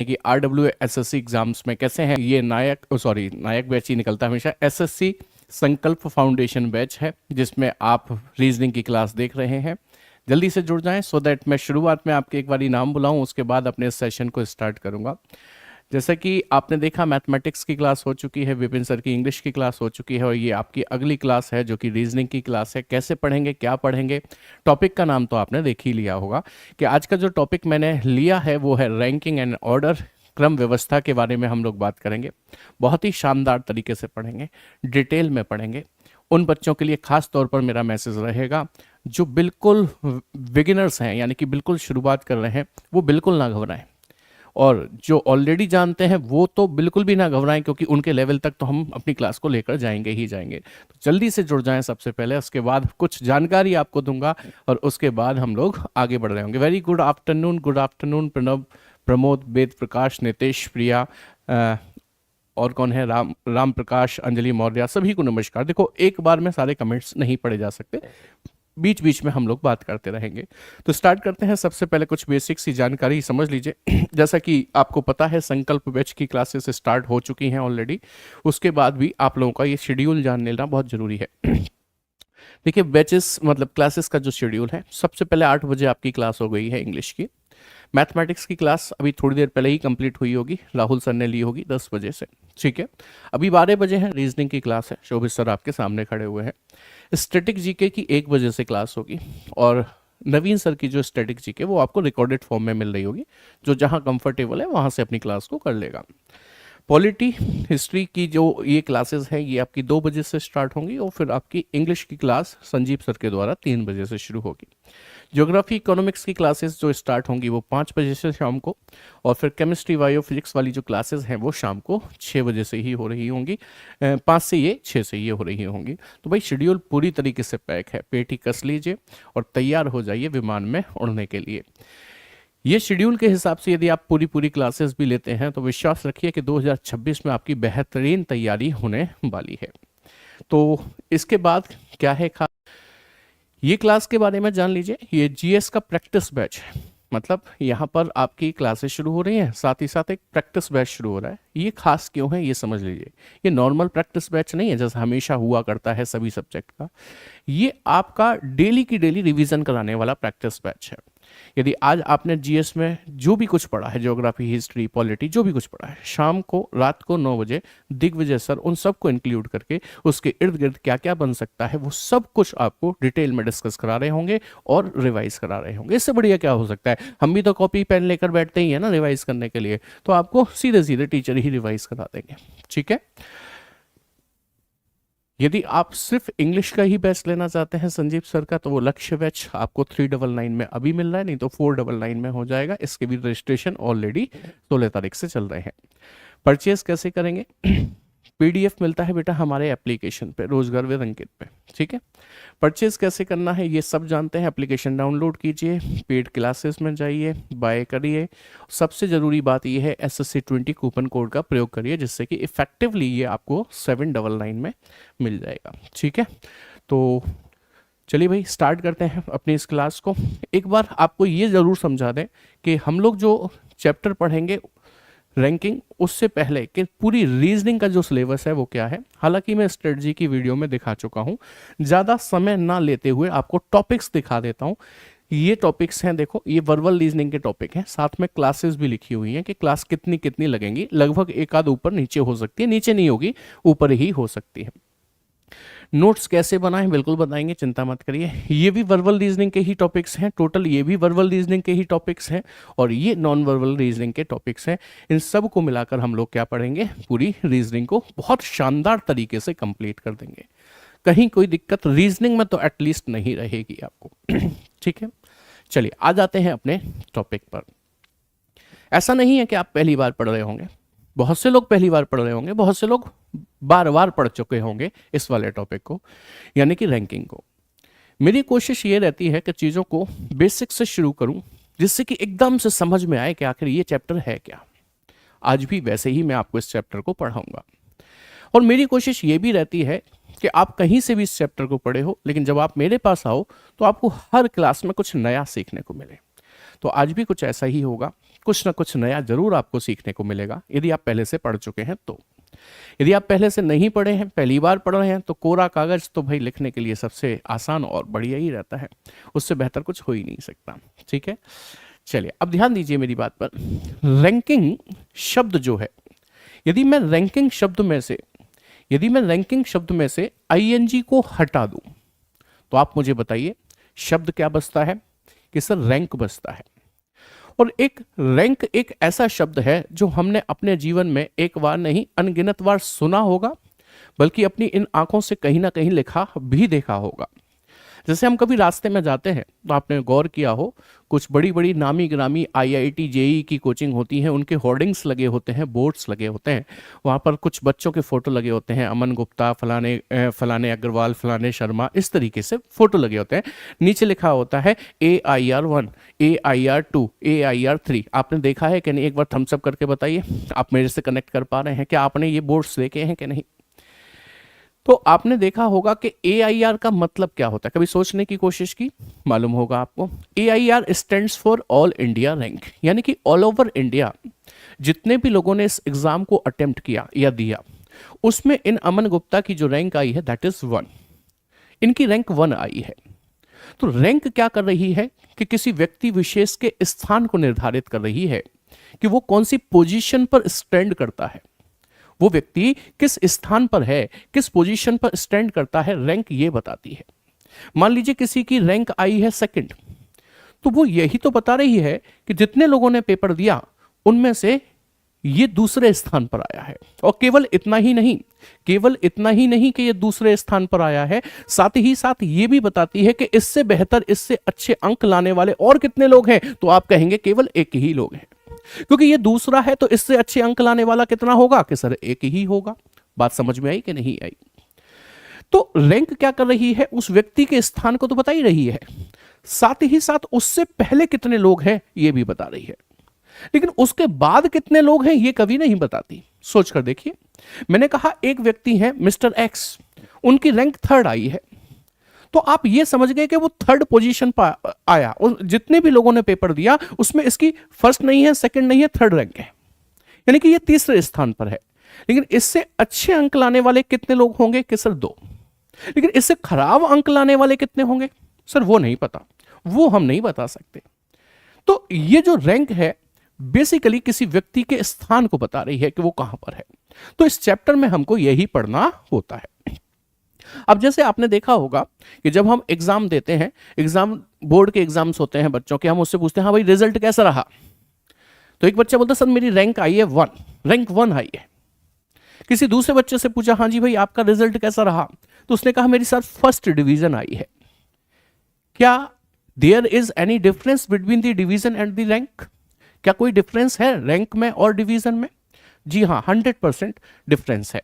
कि RWSSC exams में कैसे हैं ये नायक बैच ही निकलता है हमेशा। SSC संकल्प फाउंडेशन बैच है जिसमें आप रीजनिंग की क्लास देख रहे हैं। जल्दी से जुड़ जाएं सो दैट मैं शुरुआत में आपके एक बार नाम बुलाऊं, उसके बाद अपने सेशन को स्टार्ट करूंगा। जैसा कि आपने देखा मैथमेटिक्स की क्लास हो चुकी है, विपिन सर की इंग्लिश की क्लास हो चुकी है और ये आपकी अगली क्लास है जो कि रीजनिंग की क्लास है। कैसे पढ़ेंगे, क्या पढ़ेंगे, टॉपिक का नाम तो आपने देख ही लिया होगा कि आज का जो टॉपिक मैंने लिया है वो है रैंकिंग एंड ऑर्डर, क्रम व्यवस्था के बारे में हम लोग बात करेंगे। बहुत ही शानदार तरीके से पढ़ेंगे, डिटेल में पढ़ेंगे। उन बच्चों के लिए खास तौर पर मेरा मैसेज रहेगा जो बिल्कुल बिगिनर्स हैं, यानी कि बिल्कुल शुरुआत कर रहे हैं, वो बिल्कुल ना घबराएं। और जो ऑलरेडी जानते हैं वो तो बिल्कुल भी ना घबराएं, क्योंकि उनके लेवल तक तो हम अपनी क्लास को लेकर जाएंगे ही जाएंगे। तो जल्दी से जुड़ जाएं सबसे पहले, उसके बाद कुछ जानकारी आपको दूंगा और उसके बाद हम लोग आगे बढ़ रहे होंगे। Very good afternoon Pranav, Pramod, Ved Prakash, Nitesh, Priya, और कौन है, राम प्रकाश, अंजलि मौर्य, सभी को नमस्कार। देखो एक बार में सारे कमेंट्स नहीं पढ़े जा सकते, बीच बीच में हम लोग बात करते रहेंगे। तो स्टार्ट करते हैं। सबसे पहले कुछ बेसिक सी जानकारी समझ लीजिए। जैसा कि आपको पता है संकल्प बैच की क्लासेस स्टार्ट हो चुकी हैं ऑलरेडी, उसके बाद भी आप लोगों का ये शेड्यूल जान लेना बहुत जरूरी है। देखिए बैचेस मतलब क्लासेस का जो शेड्यूल है, सबसे पहले 8 बजे आपकी क्लास हो गई है इंग्लिश की। मैथमेटिक्स की क्लास अभी थोड़ी देर पहले ही कंप्लीट हुई होगी, राहुल सर ने ली होगी 10 बजे से, ठीक है। अभी 12 बजे है रीजनिंग की क्लास है, शोभित सर आपके सामने खड़े हुए हैं। स्टैटिक जीके की 1 बजे से क्लास होगी और नवीन सर की जो स्टैटिक जीके वो आपको रिकॉर्डेड फॉर्म में मिल रही होगी, जो जहां कंफर्टेबल है वहां से अपनी क्लास को कर लेगा। पॉलिटी हिस्ट्री की जो ये क्लासेस हैं ये आपकी 2 बजे से स्टार्ट होंगी और फिर आपकी इंग्लिश की क्लास संजीव सर के द्वारा 3 बजे से शुरू होगी। ज्योग्राफी इकोनॉमिक्स की क्लासेस जो स्टार्ट होंगी वो 5 बजे से शाम को, और फिर केमिस्ट्री बायो फिजिक्स वाली जो क्लासेस हैं वो शाम को 6 बजे से ही हो रही होंगी। 5 से ये 6 से ये हो रही होंगी। तो भाई शेड्यूल पूरी तरीके से पैक है, पेटी कस लीजिए और तैयार हो जाइए विमान में उड़ने के लिए। ये शेड्यूल के हिसाब से यदि आप पूरी पूरी क्लासेस भी लेते हैं तो विश्वास रखिए कि 2026 में आपकी बेहतरीन तैयारी होने वाली है। तो इसके बाद क्या है खास, ये क्लास के बारे में जान लीजिए। ये जीएस का प्रैक्टिस बैच है, मतलब यहाँ पर आपकी क्लासेस शुरू हो रही हैं, साथ ही साथ एक प्रैक्टिस बैच शुरू हो रहा है। ये खास क्यों है ये समझ लीजिए। ये नॉर्मल प्रैक्टिस बैच नहीं है जैसा हमेशा हुआ करता है सभी सब्जेक्ट का। ये आपका डेली की डेली रिवीजन कराने वाला प्रैक्टिस बैच है। यदि आज आपने जीएस में जो भी कुछ पढ़ा है, ज्योग्राफी, हिस्ट्री, पॉलिटी, जो भी कुछ पढ़ा है, शाम को रात को 9 बजे दिग्विजय सर उन सबको इंक्लूड करके उसके इर्द गिर्द क्या क्या बन सकता है वो सब कुछ आपको डिटेल में डिस्कस करा रहे होंगे और रिवाइज करा रहे होंगे। इससे बढ़िया क्या हो सकता है। हम भी तो कॉपी पेन लेकर बैठते ही है ना रिवाइज करने के लिए, तो आपको सीधे सीधे टीचर ही रिवाइज करा देंगे, ठीक है। यदि आप सिर्फ इंग्लिश का ही बैच लेना चाहते हैं संजीव सर का, तो वो लक्ष्य बैच आपको 399 में अभी मिल रहा है, नहीं तो 499 में हो जाएगा। इसके भी रजिस्ट्रेशन ऑलरेडी 16 तारीख से चल रहे हैं। परचेज कैसे करेंगे? पीडीएफ मिलता है बेटा हमारे एप्लीकेशन पे, रोजगार विद अंकित पे, ठीक है। परचेज कैसे करना है ये सब जानते हैं। एप्लीकेशन डाउनलोड कीजिए, पेड क्लासेस में जाइए, बाय करिए। सबसे ज़रूरी बात ये है SSC20 कूपन कोड का प्रयोग करिए, जिससे कि इफेक्टिवली ये आपको 799 में मिल जाएगा, ठीक है। तो चलिए भाई स्टार्ट करते हैं अपनी इस क्लास को। एक बार आपको ये ज़रूर समझा दें कि हम लोग जो चैप्टर पढ़ेंगे रैंकिंग, उससे पहले कि पूरी रीजनिंग का जो सिलेबस है वो क्या है, हालांकि मैं स्ट्रेटजी की वीडियो में दिखा चुका हूं। ज़्यादा समय ना लेते हुए आपको टॉपिक्स दिखा देता हूं। ये टॉपिक्स हैं, देखो ये वर्बल रीजनिंग के टॉपिक हैं, साथ में क्लासेस भी लिखी हुई हैं कि क्लास कितनी कितनी लगेंगी। लगभग एक आध ऊपर नीचे हो सकती है, नीचे नहीं होगी, ऊपर ही हो सकती है। नोट्स कैसे बनाएं बिल्कुल बताएंगे, चिंता मत करिए। ये भी वर्बल रीजनिंग के ही टॉपिक्स हैं, टोटल ये भी वर्बल रीजनिंग के ही टॉपिक्स हैं और ये नॉन वर्बल रीजनिंग के टॉपिक्स हैं। इन सब को मिलाकर हम लोग क्या पढ़ेंगे, पूरी रीजनिंग को बहुत शानदार तरीके से कंप्लीट कर देंगे। कहीं कोई दिक्कत रीजनिंग में तो एटलीस्ट नहीं रहेगी आपको, ठीक है। चलिए आ जाते हैं अपने टॉपिक पर। ऐसा नहीं है कि आप पहली बार पढ़ रहे होंगे, बहुत से लोग पहली बार पढ़ रहे होंगे, बहुत से लोग बार बार पढ़ चुके होंगे इस वाले टॉपिक को, यानी कि रैंकिंग को। मेरी कोशिश ये रहती है कि चीज़ों को बेसिक से शुरू करूं, जिससे कि एकदम से समझ में आए कि आखिर ये चैप्टर है क्या। आज भी वैसे ही मैं आपको इस चैप्टर को पढ़ाऊंगा और मेरी कोशिश ये भी रहती है कि आप कहीं से भी इस चैप्टर को पढ़े हो, लेकिन जब आप मेरे पास आओ तो आपको हर क्लास में कुछ नया सीखने को मिले। तो आज भी कुछ ऐसा ही होगा कुछ ना कुछ नया जरूर आपको सीखने को मिलेगा, यदि आप पहले से पढ़ चुके हैं तो। यदि आप पहले से नहीं पढ़े हैं, पहली बार पढ़ रहे हैं, तो कोरा कागज तो भाई लिखने के लिए सबसे आसान और बढ़िया ही रहता है, उससे बेहतर कुछ हो ही नहीं सकता। ठीक है, चलिए अब ध्यान दीजिए मेरी बात पर। रैंकिंग शब्द जो है, यदि मैं रैंकिंग शब्द में से आईएनजी को हटा दूं, तो आप मुझे बताइए शब्द क्या बचता है? कि सर रैंक बचता है। और एक रैंक एक ऐसा शब्द है जो हमने अपने जीवन में एक बार नहीं अनगिनत बार सुना होगा, बल्कि अपनी इन आंखों से कहीं ना कहीं लिखा भी देखा होगा। जैसे हम कभी रास्ते में जाते हैं तो आपने गौर किया हो, कुछ बड़ी बड़ी नामी गिरामी आईआईटी जेई की कोचिंग होती है, उनके होर्डिंग्स लगे होते हैं, बोर्ड्स लगे होते हैं, वहाँ पर कुछ बच्चों के फोटो लगे होते हैं, अमन गुप्ता, फलाने अग्रवाल, फलाने शर्मा, इस तरीके से फोटो लगे होते हैं। नीचे लिखा होता है AIR1, AIR2, AIR3। आपने देखा है कि नहीं? एक बार थम्स अप करके बताइए, आप मेरे से कनेक्ट कर पा रहे हैं क्या? आपने ये बोर्ड्स देखे हैं कि नहीं? तो आपने देखा होगा कि AIR का मतलब क्या होता है, कभी सोचने की कोशिश की? मालूम होगा आपको। AIR stands for all India rank, यानी कि ऑल ओवर इंडिया जितने भी लोगों ने इस एग्जाम को अटेम्प्ट किया या दिया, उसमें इन अमन गुप्ता की जो रैंक आई है दैट इज 1। इनकी रैंक 1 आई है। तो रैंक क्या कर रही है? कि किसी व्यक्ति विशेष के स्थान को निर्धारित कर रही है कि वो कौन सी पोजीशन पर स्टैंड करता है, वो व्यक्ति किस स्थान पर है, किस पोजीशन पर स्टैंड करता है, रैंक ये बताती है। मान लीजिए किसी की रैंक आई है 2nd, तो वो यही तो बता रही है कि जितने लोगों ने पेपर दिया उनमें से ये दूसरे स्थान पर आया है। और केवल इतना ही नहीं कि ये दूसरे स्थान पर आया है, साथ ही साथ ये भी बताती है कि इससे बेहतर, इससे अच्छे अंक लाने वाले और कितने लोग हैं। तो आप कहेंगे केवल एक ही लोग हैं, क्योंकि ये दूसरा है तो इससे अच्छे अंक लाने वाला कितना होगा? कि सर एक ही होगा। बात समझ में आई कि नहीं आई? तो रैंक क्या कर रही है? उस व्यक्ति के स्थान को तो बता ही रही है, साथ ही साथ उससे पहले कितने लोग हैं ये भी बता रही है, लेकिन उसके बाद कितने लोग हैं ये कभी नहीं बताती। सोच कर देखिए, मैंने कहा एक व्यक्ति है मिस्टर एक्स, उनकी रैंक 3rd आई है, तो आप ये समझ गए कि वो 3rd पोजीशन पर आया, और जितने भी लोगों ने पेपर दिया उसमें इसकी 1st नहीं है, 2nd नहीं है, 3rd रैंक है, यानी कि ये 3रे स्थान पर है। लेकिन इससे अच्छे अंक लाने वाले कितने लोग होंगे? कि सर 2। लेकिन इससे खराब अंक लाने वाले कितने होंगे? सर वो नहीं पता, वो हम नहीं बता सकते। तो ये जो रैंक है बेसिकली किसी व्यक्ति के स्थान को बता रही है कि वो कहां पर है। तो इस चैप्टर में हमको यही पढ़ना होता है। अब जैसे आपने देखा होगा कि जब हम एग्जाम देते हैं, एग्जाम बोर्ड के एग्जाम्स होते हैं बच्चों के, हम उससे पूछते हैं हाँ भाई रिजल्ट कैसा रहा? तो एक बच्चा बोलता सर मेरी रैंक आई है 1, रैंक 1 आई है। किसी दूसरे बच्चे से पूछा हाँ जी भाई आपका रिजल्ट कैसा रहा? तो उसने कहा मेरी सर 1st डिवीजन आई है। क्या there is any difference between the division and the rank? क्या कोई डिफरेंस है रैंक में और डिवीजन में? जी हाँ, 100% डिफरेंस है।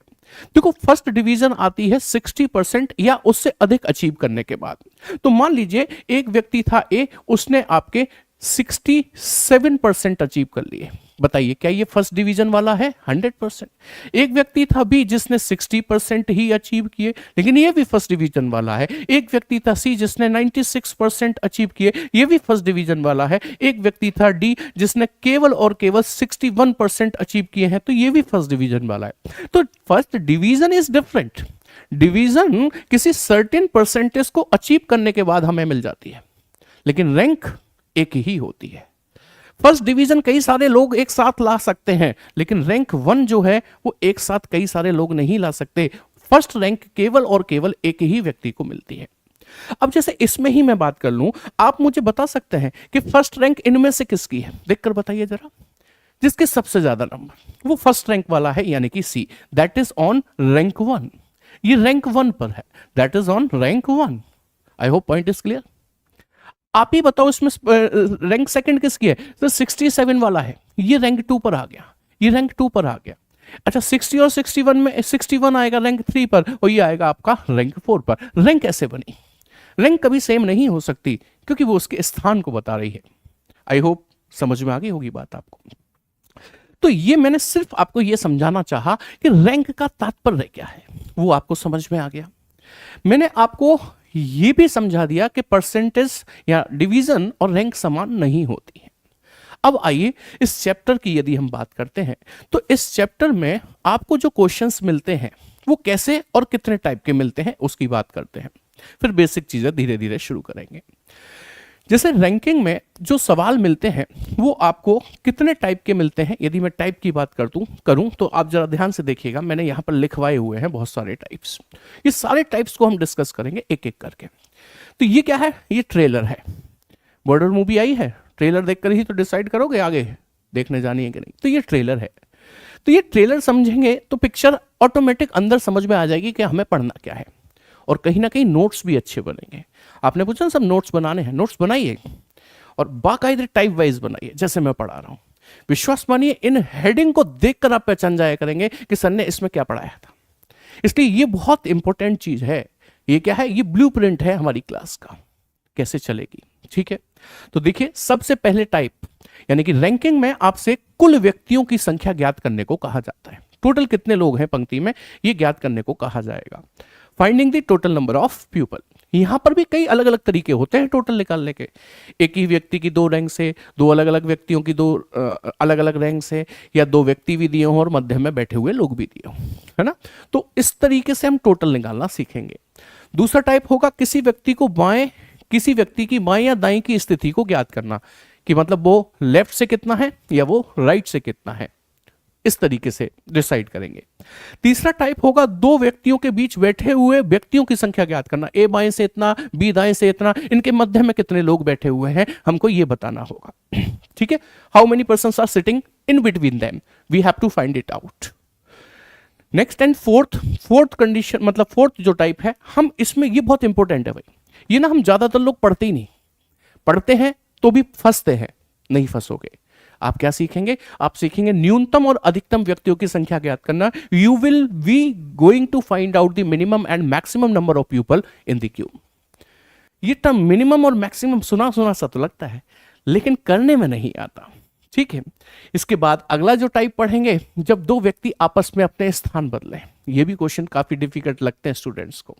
देखो 1st डिवीजन आती है 60% या उससे अधिक अचीव करने के बाद। तो मान लीजिए एक व्यक्ति था ए, उसने आपके 67% अचीव कर लिए, बताइए क्या ये 1st डिवीजन वाला है? 100%। एक व्यक्ति था बी जिसने 60% ही अचीव किए, लेकिन ये भी 1st डिवीजन वाला है। एक व्यक्ति था सी जिसने 96% अचीव किए, ये भी 1st डिवीजन वाला है। एक व्यक्ति था डी जिसने केवल और केवल 61% अचीव किए हैं, तो ये भी 1st डिवीजन वाला है। तो 1st division is different. Division किसी सर्टेन परसेंटेज को अचीव करने के बाद हमें मिल जाती है, लेकिन रैंक एक ही होती है। 1st डिवीजन कई सारे लोग एक साथ ला सकते हैं, लेकिन रैंक 1 जो है वो एक साथ कई सारे लोग नहीं ला सकते। 1st रैंक केवल और केवल एक ही व्यक्ति को मिलती है। अब जैसे इसमें ही मैं बात कर लूं, आप मुझे बता सकते हैं कि 1st रैंक इनमें से किसकी है? देखकर बताइए जरा। जिसके सबसे ज्यादा नंबर, वो 1st रैंक वाला है, यानी कि सी, दैट इज ऑन रैंक 1। ये रैंक 1 पर है, that is on rank 1। I hope point is clear. आप ही बताओ इसमें रैंक 2nd किसकी है? तो 67 वाला है, ये रैंक 2 पर आ गया, ये रैंक 2 पर आ गया। अच्छा 60 और 61 में 61 आएगा रैंक 3 पर, और ये आएगा आपका रैंक 4 पर। रैंक कैसे बनी? रैंक कभी सेम नहीं हो सकती, क्योंकि वो उसके स्थान को बता रही है। आई होप समझ में आ गई होगी बात आपको। तो ये मैंने सिर्फ आपको ये समझाना चाहा कि रैंक का तात्पर्य क्या है, वो आपको समझ में आ गया। मैंने आपको ये भी समझा दिया कि परसेंटेज या डिवीजन और रैंक समान नहीं होती है। अब आइए इस चैप्टर की यदि हम बात करते हैं तो इस चैप्टर में आपको जो क्वेश्चंस मिलते हैं वो कैसे और कितने टाइप के मिलते हैं उसकी बात करते हैं, फिर बेसिक चीजें धीरे धीरे शुरू करेंगे। जैसे रैंकिंग में जो सवाल मिलते हैं वो आपको कितने टाइप के मिलते हैं, यदि मैं टाइप की बात करूं तो आप जरा ध्यान से देखिएगा, मैंने यहां पर लिखवाए हुए हैं बहुत सारे टाइप्स। ये सारे टाइप्स को हम डिस्कस करेंगे एक एक करके। तो ये क्या है, ये ट्रेलर है। बॉर्डर मूवी आई है, ट्रेलर देखकर ही तो डिसाइड करोगे आगे देखने जानी है कि नहीं। तो ये ट्रेलर है, तो ये ट्रेलर समझेंगे तो पिक्चर ऑटोमेटिक अंदर समझ में आ जाएगी कि हमें पढ़ना क्या है, और कहीं ना कहीं नोट्स भी अच्छे बनेंगे। आपने पूछा ना सब नोट्स बनाने हैं, नोट्स बनाइए और बाकायदे टाइप वाइज बनाइए जैसे मैं पढ़ा रहा हूं। विश्वास मानिए इन हेडिंग को देखकर आप पहचान जाया करेंगे कि सर ने इसमें क्या पढ़ाया था। इसलिए ये बहुत इंपॉर्टेंट चीज है। ये क्या है, ये ब्लूप्रिंट है हमारी क्लास का, कैसे चलेगी। ठीक है, तो देखिए सबसे पहले टाइप यानी कि रैंकिंग में आपसे कुल व्यक्तियों की संख्या ज्ञात करने को कहा जाता है। टोटल कितने लोग हैं पंक्ति में, ये ज्ञात करने को कहा जाएगा। Finding the total number of people, यहां पर भी कई अलग अलग तरीके होते हैं टोटल निकालने के। एक ही व्यक्ति की दो रैंक से, दो अलग अलग व्यक्तियों की दो अलग अलग रैंक से, या दो व्यक्ति भी दिए हों और मध्य में बैठे हुए लोग भी दिए हों, है ना। तो इस तरीके से हम टोटल निकालना सीखेंगे। दूसरा टाइप होगा किसी व्यक्ति की बाएं या दाएं की स्थिति को ज्ञात करना, कि मतलब वो लेफ्ट से कितना है या वो राइट से कितना है, इस तरीके से डिसाइड करेंगे। तीसरा टाइप होगा दो व्यक्तियों के बीच बैठे हुए व्यक्तियों की संख्या ज्ञात करना, ए बाएं से इतना, बी दाएं से इतना, इनके मध्य में कितने लोग बैठे हुए हैं हमको ये बताना होगा। ठीक है, how many persons are sitting in between them, we have to find it out. Next and fourth condition, मतलब फोर्थ जो टाइप है, हम इसमें ये बहुत इंपॉर्टेंट है भाई, ये ना हम ज्यादातर लोग पढ़ते ही नहीं, पढ़ते हैं तो भी फंसते हैं, नहीं फंसोगे। आप क्या सीखेंगे, आप सीखेंगे न्यूनतम और अधिकतम व्यक्तियों की संख्या ज्ञात करना। You will be going to find out the minimum and maximum number of people in the queue. ये टर्म मिनिमम और मैक्सिमम सुना सुना सा तो लगता है, लेकिन करने में नहीं आता। ठीक है, इसके बाद अगला जो टाइप पढ़ेंगे, जब दो व्यक्ति आपस में अपने स्थान बदलें। ये भी क्वेश्चन काफी डिफिकल्ट लगते हैं स्टूडेंट्स को।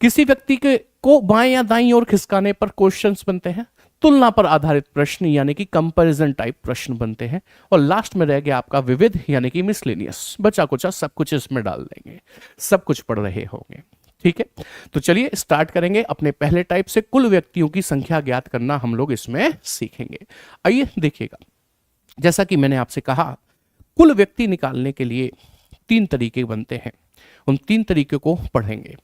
किसी व्यक्ति को बाएं या दाईं ओर खिसकाने पर क्वेश्चंस बनते हैं, तुलना पर आधारित प्रश्न यानी कि कंपैरिजन टाइप प्रश्न बनते हैं, और लास्ट में रह गया आपका विविध यानी कि मिसलेनियस, बचा कुचा सब कुछ इसमें डाल देंगे, सब कुछ पढ़ रहे होंगे। ठीक है, तो चलिए स्टार्ट करेंगे अपने पहले टाइप से, कुल व्यक्तियों की संख्या ज्ञात करना हम लोग इसमें सीखेंगे। आइए देखिएगा, जैसा कि मैंने आपसे कहा कुल व्यक्ति निकालने के लिए 3 तरीके बनते हैं, उन 3 तरीके को पढ़ेंगे।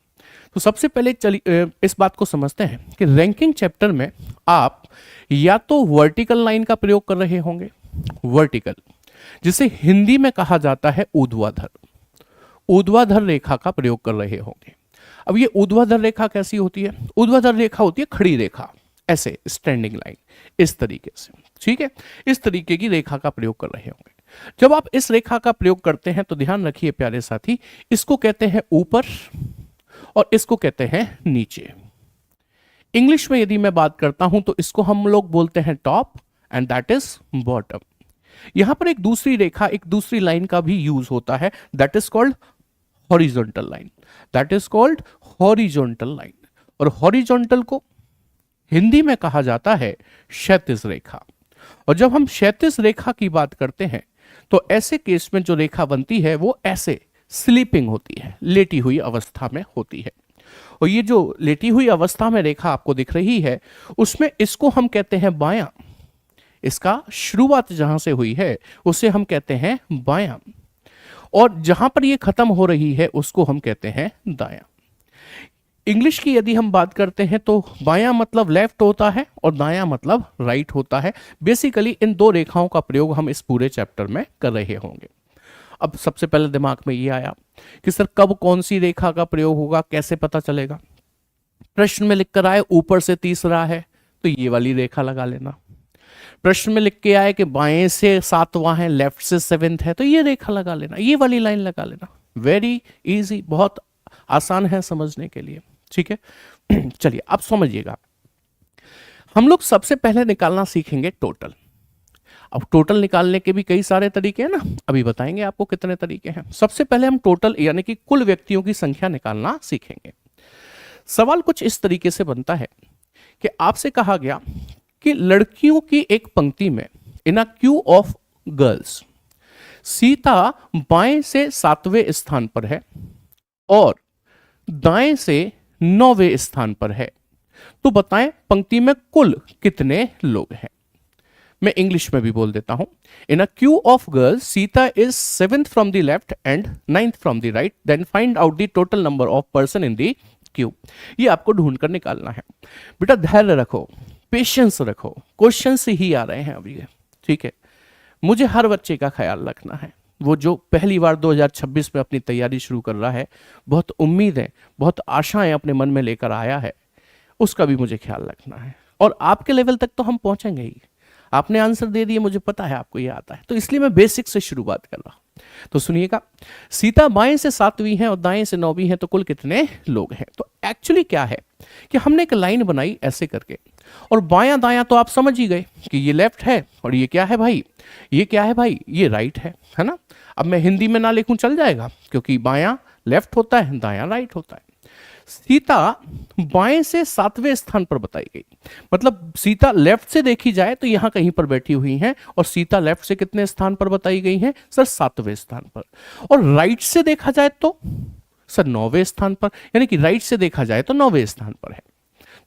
तो सबसे पहले चलिए इस बात को समझते हैं कि रैंकिंग चैप्टर में आप या तो वर्टिकल लाइन का प्रयोग कर रहे होंगे, वर्टिकल जिसे हिंदी में कहा जाता है ऊर्ध्वाधर रेखा का प्रयोग कर रहे होंगे। अब ये ऊर्ध्वाधर रेखा कैसी होती है, ऊर्ध्वाधर रेखा होती है खड़ी रेखा, ऐसे स्टैंडिंग लाइन, इस तरीके से। ठीक है, इस तरीके की रेखा का प्रयोग कर रहे होंगे। जब आप इस रेखा का प्रयोग करते हैं तो ध्यान रखिए प्यारे साथी, इसको कहते हैं ऊपर और इसको कहते हैं नीचे। इंग्लिश में यदि मैं बात करता हूं तो इसको हम लोग बोलते हैं top and that is bottom. यहां पर एक दूसरी रेखा, एक दूसरी लाइन का भी यूज होता है, that is called horizontal line, that is called horizontal line. और हॉरिजॉन्टल को हिंदी में कहा जाता है क्षैतिज रेखा। और जब हम क्षैतिज रेखा की बात करते हैं तो ऐसे केस में जो रेखा बनती है वो ऐसे स्लीपिंग होती है, लेटी हुई अवस्था में होती है। और ये जो लेटी हुई अवस्था में रेखा आपको दिख रही है उसमें इसको हम कहते हैं बायां, इसका शुरुआत जहां से हुई है उसे हम कहते हैं बायां, और जहां पर ये खत्म हो रही है उसको हम कहते हैं दायां। इंग्लिश की यदि हम बात करते हैं तो बायां मतलब लेफ्ट होता है और दायां मतलब राइट होता है। बेसिकली इन 2 रेखाओं का प्रयोग हम इस पूरे चैप्टर में कर रहे होंगे। अब सबसे पहले दिमाग में ये आया कि सर कब कौन सी रेखा का प्रयोग होगा, कैसे पता चलेगा। प्रश्न में लिख कर आए ऊपर से तीसरा है तो ये वाली रेखा लगा लेना। प्रश्न में लिख के आए कि बाएं से 7वां है, लेफ्ट से 7th है, तो ये रेखा लगा लेना, ये वाली लाइन लगा लेना। वेरी इजी, बहुत आसान है समझने के लिए। ठीक है, चलिए अब समझिएगा। हम लोग सबसे पहले निकालना सीखेंगे टोटल। अब टोटल निकालने के भी कई सारे तरीके हैं ना, अभी बताएंगे आपको कितने तरीके हैं। सबसे पहले हम टोटल यानी कि कुल व्यक्तियों की संख्या निकालना सीखेंगे। सवाल कुछ इस तरीके से बनता है कि आपसे कहा गया कि लड़कियों की एक पंक्ति में in a queue of girls, Sita बाएं से 7वें स्थान पर है और दाएं से 9वें स्थान पर है, तो बताएं पंक्ति में कुल कितने लोग हैं। मैं इंग्लिश में भी बोल देता हूं। In a queue of girls Sita is 7th from the left and 9th from the right, then find out the total number of person in the queue. ये आपको ढूंढ कर निकालना है। बेटा धैर्य रखो, पेशेंस रखो, क्वेश्चन से ही आ रहे हैं अभी, ठीक है। मुझे हर बच्चे का ख्याल रखना है, वो जो पहली बार 2026 में अपनी तैयारी शुरू कर रहा है, बहुत उम्मीदें, बहुत आशाएं अपने मन में लेकर आया है, उसका भी मुझे ख्याल रखना है। और आपके लेवल तक तो हम पहुंचेंगे ही। आपने आंसर दे दिए, मुझे पता है आपको ये आता है, तो इसलिए मैं बेसिक से शुरुआत कर रहा हूं। तो सुनिएगा, सीता बाएं से 7वीं है और दाएं से 9वीं है, तो कुल कितने लोग हैं। तो एक्चुअली क्या है कि हमने एक लाइन बनाई ऐसे करके, और बायां दायां तो आप समझ ही गए कि ये लेफ्ट है और ये क्या है भाई, ये क्या है भाई, ये राइट है ना। अब मैं हिंदी में ना लिखूं चल जाएगा, क्योंकि बायां लेफ्ट होता है, दायां राइट होता है। सीता बाएं से 7वें स्थान पर बताई गई, मतलब सीता लेफ्ट से देखी जाए तो यहां कहीं पर बैठी हुई हैं, और सीता लेफ्ट से कितने स्थान पर बताई गई हैं सर, 7वें स्थान पर। और राइट से देखा जाए तो सर 9वें स्थान पर, यानी कि राइट से देखा जाए तो 9वें स्थान पर है।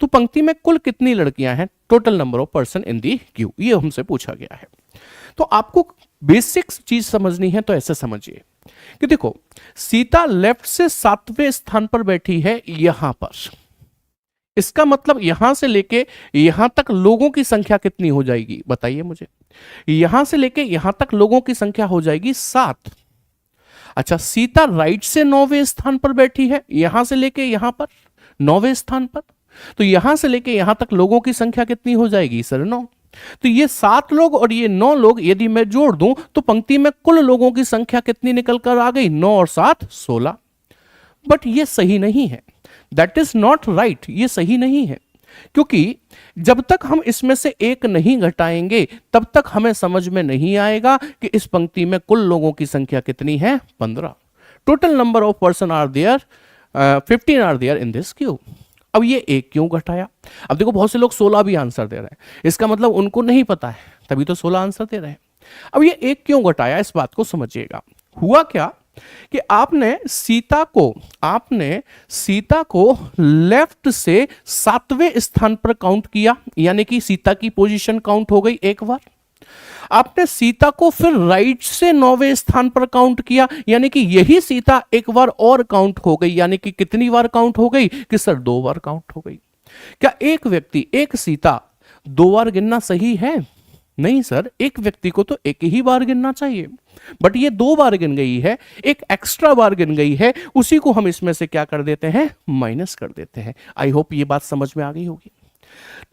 तो पंक्ति में कुल कितनी लड़कियां हैं, total number of person in the Q, ये हमसे पूछा गया है। तो आपको बेसिक चीज समझनी है, तो ऐसे समझिए कि देखो, सीता लेफ्ट से 7वें स्थान पर बैठी है यहां पर, इसका मतलब यहां से लेके यहां तक लोगों की संख्या कितनी हो जाएगी, बताइए मुझे। यहां से लेके यहां तक लोगों की संख्या हो जाएगी 7। अच्छा, सीता राइट से 9वें स्थान पर बैठी है, यहां से लेके यहां पर 9वें स्थान पर, तो यहां से लेके यहां तक लोगों की संख्या कितनी हो जाएगी सर, 9। तो ये 7 लोग और ये 9 लोग यदि मैं जोड़ दूं तो पंक्ति में कुल लोगों की संख्या कितनी निकल कर आ गई, 9 और 7 16। बट ये सही नहीं है, दैट इज नॉट राइट, ये सही नहीं है, क्योंकि जब तक हम इसमें से एक नहीं घटाएंगे तब तक हमें समझ में नहीं आएगा कि इस पंक्ति में कुल लोगों की संख्या कितनी है, 15। Total number of person are there 15 are there in this queue. अब ये एक क्यों घटाया। अब देखो, बहुत से लोग 16 भी आंसर दे रहे हैं, इसका मतलब उनको नहीं पता है, तभी तो 16 आंसर दे रहे हैं। अब ये एक क्यों घटाया, इस बात को समझिएगा। हुआ क्या कि आपने सीता को लेफ्ट से 7वें स्थान पर काउंट किया, यानी कि सीता की पोजीशन काउंट हो गई एक बार। आपने सीता को फिर राइट से 9वें स्थान पर काउंट किया, यानी कि यही सीता एक बार और काउंट हो गई, यानी कि कितनी बार काउंट हो गई कि सर 2 बार काउंट हो गई। क्या एक व्यक्ति, एक सीता 2 बार गिनना सही है? नहीं सर, एक व्यक्ति को तो एक ही बार गिनना चाहिए, बट ये 2 बार गिन गई है, एक एक्स्ट्रा बार गिन गई है, उसी को हम इसमें से क्या कर देते हैं, माइनस कर देते हैं। आई होप ये बात समझ में आ गई होगी।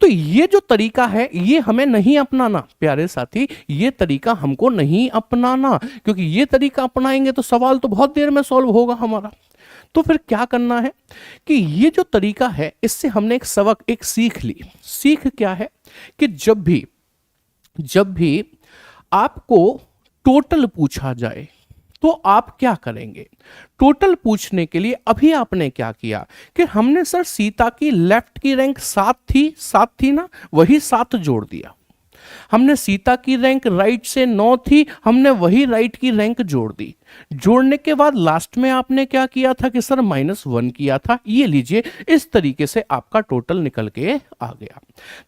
तो ये जो तरीका है ये हमें नहीं अपनाना प्यारे साथी, ये तरीका हमको नहीं अपनाना, क्योंकि ये तरीका अपनाएंगे तो सवाल तो बहुत देर में सॉल्व होगा हमारा। तो फिर क्या करना है कि ये जो तरीका है इससे हमने एक सबक, एक सीख ली। सीख क्या है कि जब भी आपको टोटल पूछा जाए तो आप क्या करेंगे। टोटल पूछने के लिए अभी आपने क्या किया कि हमने सर सीता की लेफ्ट की रैंक 7 थी ना, वही 7 जोड़ दिया। हमने सीता की रैंक राइट से 9 थी, हमने वही राइट की रैंक जोड़ दी। जोड़ने के बाद लास्ट में आपने क्या किया था कि सर -1 किया था। ये लीजिए, इस तरीके से आपका टोटल निकल के आ गया।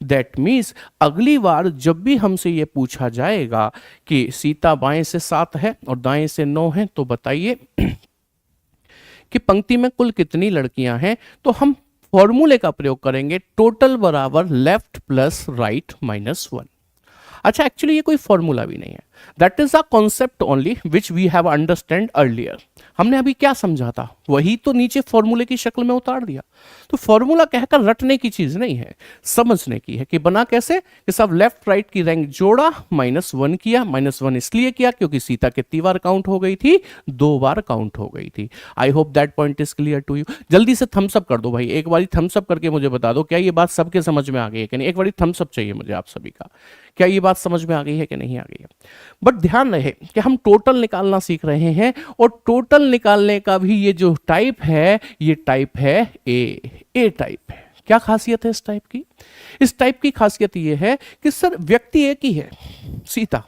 दैट मीन्स अगली बार जब भी हमसे ये पूछा जाएगा कि सीता बाएं से 7 है और दाएं से 9 है, तो बताइए कि पंक्ति में कुल कितनी लड़कियां हैं, तो हम फॉर्मूले का प्रयोग करेंगे, टोटल बराबर लेफ्ट प्लस राइट -1। अच्छा, एक्चुअली ये कोई फॉर्मूला भी नहीं है, that is a concept only which we have understand earlier. हमने अभी क्या समझा था वही तो नीचे फॉर्मूले की शक्ल में उतार दिया। तो फॉर्मूला कहकर रटने की चीज नहीं है, समझने की है कि बना कैसे कि सब लेफ्ट राइट की रैंक जोड़ा, -1 किया। -1 इसलिए किया क्योंकि सीता कितनी बार काउंट हो गई थी, 2 बार काउंट हो गई थी। I hope that point is clear to you. जल्दी से थम्स अप कर दो भाई, एक बारी थम्स अप करके मुझे बता दो क्या ये बात सबके समझ में आ गई है कि नहीं। एक बारी थम्स अप चाहिए मुझे आप सभी का, क्या ये बात समझ में आ गई है कि नहीं आ गई है। बट ध्यान रहे कि हम टोटल निकालना सीख रहे हैं, और टोटल निकालने का भी ये जो टाइप है, ये टाइप है ए टाइप है। क्या खासियत है इस टाइप की? इस टाइप की खासियत ये है कि सर व्यक्ति एक ही है, सीता,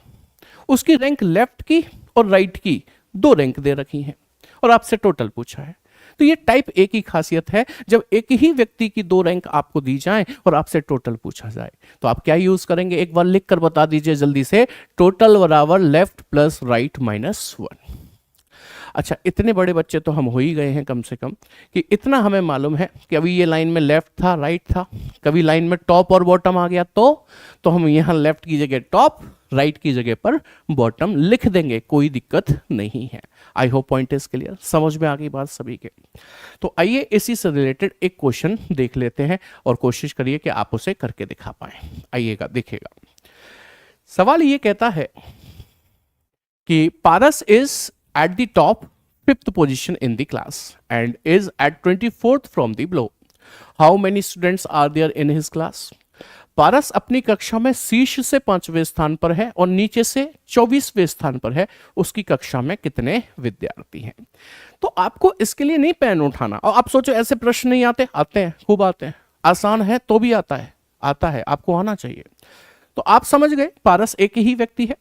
उसकी रैंक लेफ्ट की और राइट की दो रैंक दे रखी हैं और आपसे टोटल पूछा है। तो ये टाइप ए की खासियत है, जब एक ही व्यक्ति की दो रैंक आपको दी जाए और आपसे टोटल पूछा जाए तो आप क्या यूज करेंगे, एक बार लिख कर बता दीजिए जल्दी से। टोटल बराबर लेफ्ट प्लस राइट माइनस 1। अच्छा, इतने बड़े बच्चे तो हम हो ही गए हैं कम से कम कि इतना हमें मालूम है कि अभी ये लाइन में लेफ्ट था, राइट था, कभी लाइन में टॉप और बॉटम आ गया तो हम यहाँ लेफ्ट की जगह टॉप, राइट की जगह पर बॉटम लिख देंगे, कोई दिक्कत नहीं है। I hope point is clear, समझ में आ गई बात सभी के। तो आइए इसी से रिलेटेड एक क्वेश्चन देख लेते हैं और कोशिश करिए कि आप उसे करके दिखा पाए। आइएगा, देखिएगा। सवाल ये कहता है कि पारस is at the top 5th position in the class and is at 24th from the below. How many students are there in his class? पारस अपनी कक्षा में शीर्ष से 5वें स्थान पर है और नीचे से 24वें स्थान पर है। उसकी कक्षा में कितने विद्यार्थी हैं? तो आपको इसके लिए नहीं पेन उठाना। और आप सोचो ऐसे प्रश्न नहीं आते? आते हैं, खूब आते हैं। आसान है तो भी आता है, आपको आना चाहिए। तो आप समझ गए पारस एक ही व्यक्ति है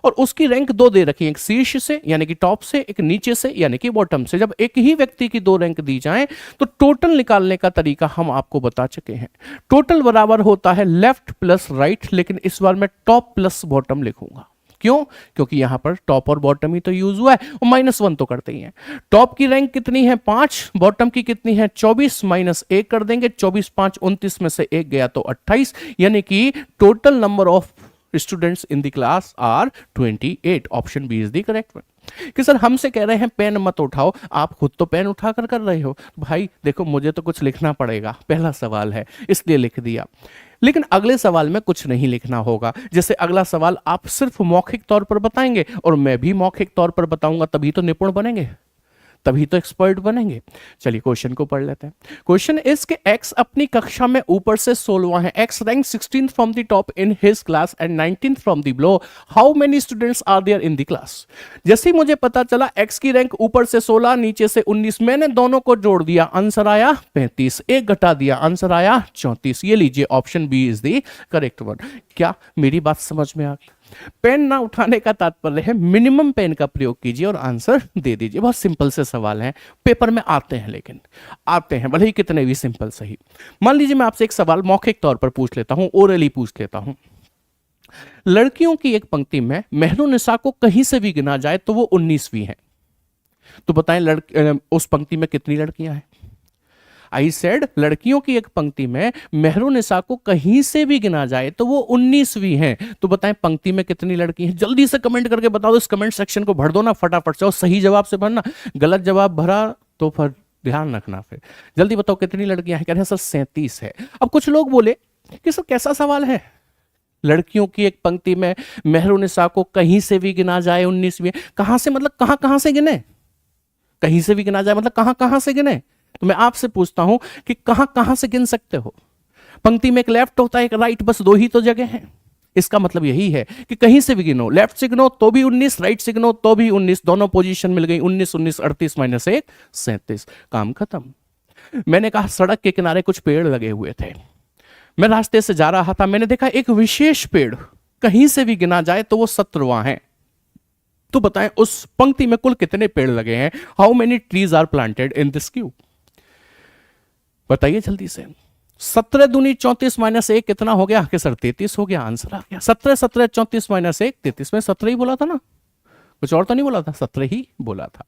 और उसकी रैंक दो दे रखी है, एक शीर्ष से यानी कि टॉप से, एक नीचे से यानी कि बॉटम से। जब एक ही व्यक्ति की दो रैंक दी जाए तो टोटल निकालने का तरीका हम आपको बता चुके हैं। टोटल बराबर होता है लेफ्ट प्लस राइट, लेकिन इस बार मैं टॉप प्लस बॉटम लिखूंगा। क्यों? क्योंकि यहां पर टॉप और बॉटम ही तो यूज हुआ है और -1 तो करते ही हैं। टॉप की रैंक कितनी है? 5। बॉटम की कितनी है? 24 माइनस 1 कर देंगे। 24 5 29 में से 1 गया तो 28, यानी कि total number of students in the class are 28। Option B is the correct one. कि सर हमसे कह रहे हैं पेन मत उठाओ, आप खुद तो पेन उठा कर रहे हो। भाई देखो, मुझे तो कुछ लिखना पड़ेगा, पहला सवाल है इसलिए लिख दिया, लेकिन अगले सवाल में कुछ नहीं लिखना होगा। जैसे अगला सवाल आप सिर्फ मौखिक तौर पर बताएंगे और मैं भी मौखिक तौर पर बताऊंगा, तभी तो निपुण बनेंगे, तभी तो एक्सपर्ट बनेंगे। चलिए क्वेश्चन को पढ़ लेते हैं। क्वेश्चन इज के एक्स अपनी कक्षा में ऊपर से 16वां है। X rank 16th from the top in his class and 19th from the below. How many students are there in the class? जैसे ही मुझे पता चला एक्स की रैंक ऊपर से 16, नीचे से 19, मैंने दोनों को जोड़ दिया, आंसर आया 35। एक घटा दिया, आंसर आया 34। ये लीजिए, option B is the correct one. क्या मेरी बात समझ में आ गई? पेन ना उठाने का तात्पर्य है मिनिमम पेन का प्रयोग कीजिए और आंसर दे दीजिए। बहुत सिंपल से सवाल हैं, पेपर में आते हैं, लेकिन आते हैं भले ही कितने भी सिंपल सही। मान लीजिए मैं आपसे एक सवाल मौखिक तौर पर पूछ लेता हूं, ओरली पूछ लेता हूं। लड़कियों की एक पंक्ति में मेहरुनिसा को कहीं से भी गिना जाए तो वो 19वीं है। तो बताएं उस पंक्ति में कितनी लड़कियां हैं? आई सेड लड़कियों की एक पंक्ति में मेहरुनिसा को कहीं से भी गिना जाए तो वो 19वीं हैं। तो बताएं पंक्ति में कितनी लड़की हैं? जल्दी से कमेंट करके बताओ, इस कमेंट सेक्शन को भर दो ना फटाफट से, और सही जवाब से भरना। गलत जवाब भरा तो फिर ध्यान रखना। फिर जल्दी बताओ कितनी लड़कियां हैं? कह रहे हैं सर 37 है। अब कुछ लोग बोले कि सर कैसा सवाल है, लड़कियों की एक पंक्ति में मेहरुनिसा को कहीं से भी गिना जाए 19वीं। कहां से मतलब कहां कहां से गिने? कहीं से भी गिना जाए मतलब कहां कहां से गिने? तो मैं आपसे पूछता हूं कि कहां कहां से गिन सकते हो? पंक्ति में एक लेफ्ट होता है, एक राइट, बस दो ही तो जगह हैं। इसका मतलब यही है कि कहीं से भी गिनो, लेफ्ट से गिनो तो भी 19, राइट से गिनो तो भी 19, दोनों पोजीशन मिल गई। 19 19 38 माइनस 1 37, काम खत्म। मैंने कहा सड़क के किनारे कुछ पेड़ लगे हुए थे, मैं रास्ते से जा रहा था, मैंने देखा एक विशेष पेड़ कहीं से भी गिना जाए तो वो 17वां है। तो बताएं उस पंक्ति में कुल कितने पेड़ लगे हैं? How many trees are planted in this queue? बताइए जल्दी से। 17 दूनी 34 माइनस 1 कितना हो गया? कि सर 33 हो गया। आंसर आ गया 17 17 34 माइनस 1 33। में 17 ही बोला था ना, कुछ और तो नहीं बोला था, 17 ही बोला था।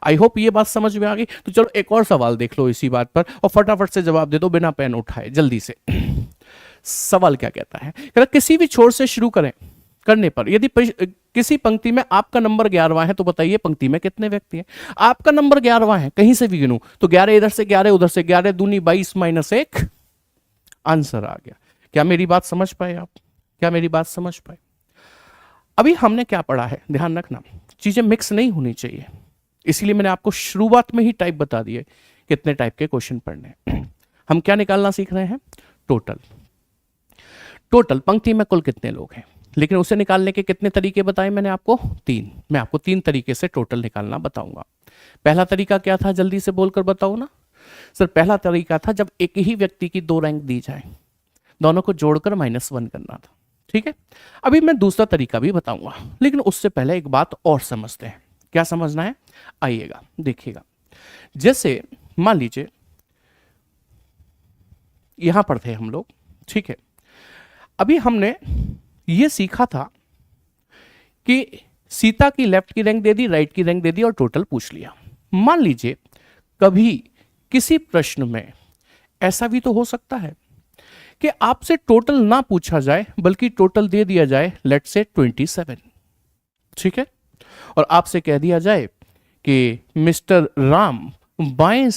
आई होप ये बात समझ में आ गई। तो चलो एक और सवाल देख लो इसी बात पर और फटाफट से जवाब दे दो बिना पेन उठाए, जल्दी से। सवाल क्या कहता है? किसी भी छोर से शुरू करने पर यदि किसी पंक्ति में आपका नंबर 11वां है तो बताइए पंक्ति में कितने व्यक्ति हैं? आपका नंबर 11वां है, कहीं से भी गिनूं तो 11 इधर से 11 उधर से 11 दूनी 22 माइनस 1, आंसर आ गया। क्या मेरी बात समझ पाए आप? क्या मेरी बात समझ पाए? अभी हमने क्या पढ़ा है, ध्यान रखना, चीजें मिक्स नहीं होनी चाहिए, इसीलिए मैंने आपको शुरुआत में ही टाइप बता दिए कितने टाइप के क्वेश्चन पढ़ने हैं। हम क्या निकालना सीख रहे हैं? टोटल पंक्ति में कुल कितने लोग हैं, लेकिन उसे निकालने के कितने तरीके बताए मैंने आपको? 3। मैं आपको 3 तरीके से टोटल निकालना बताऊंगा। पहला तरीका क्या था, जल्दी से बोलकर बताओ ना। सर पहला तरीका था जब एक ही व्यक्ति की दो रैंक दी जाए, दोनों को जोड़कर -1 करना था। ठीक है, अभी मैं दूसरा तरीका भी बताऊंगा, लेकिन उससे पहले एक बात और समझते हैं। क्या समझना है, आइएगा देखिएगा। जैसे मान लीजिए यहां पर थे हम लोग, ठीक है, अभी हमने ये सीखा था कि सीता की लेफ्ट की रैंक दे दी, राइट की रैंक दे दी और टोटल पूछ लिया। मान लीजिए कभी किसी प्रश्न में ऐसा भी तो हो सकता है कि आपसे टोटल ना पूछा जाए बल्कि टोटल दे दिया जाए, लेट्स से 27, ठीक है, और आपसे कह दिया जाए कि मिस्टर राम बाएं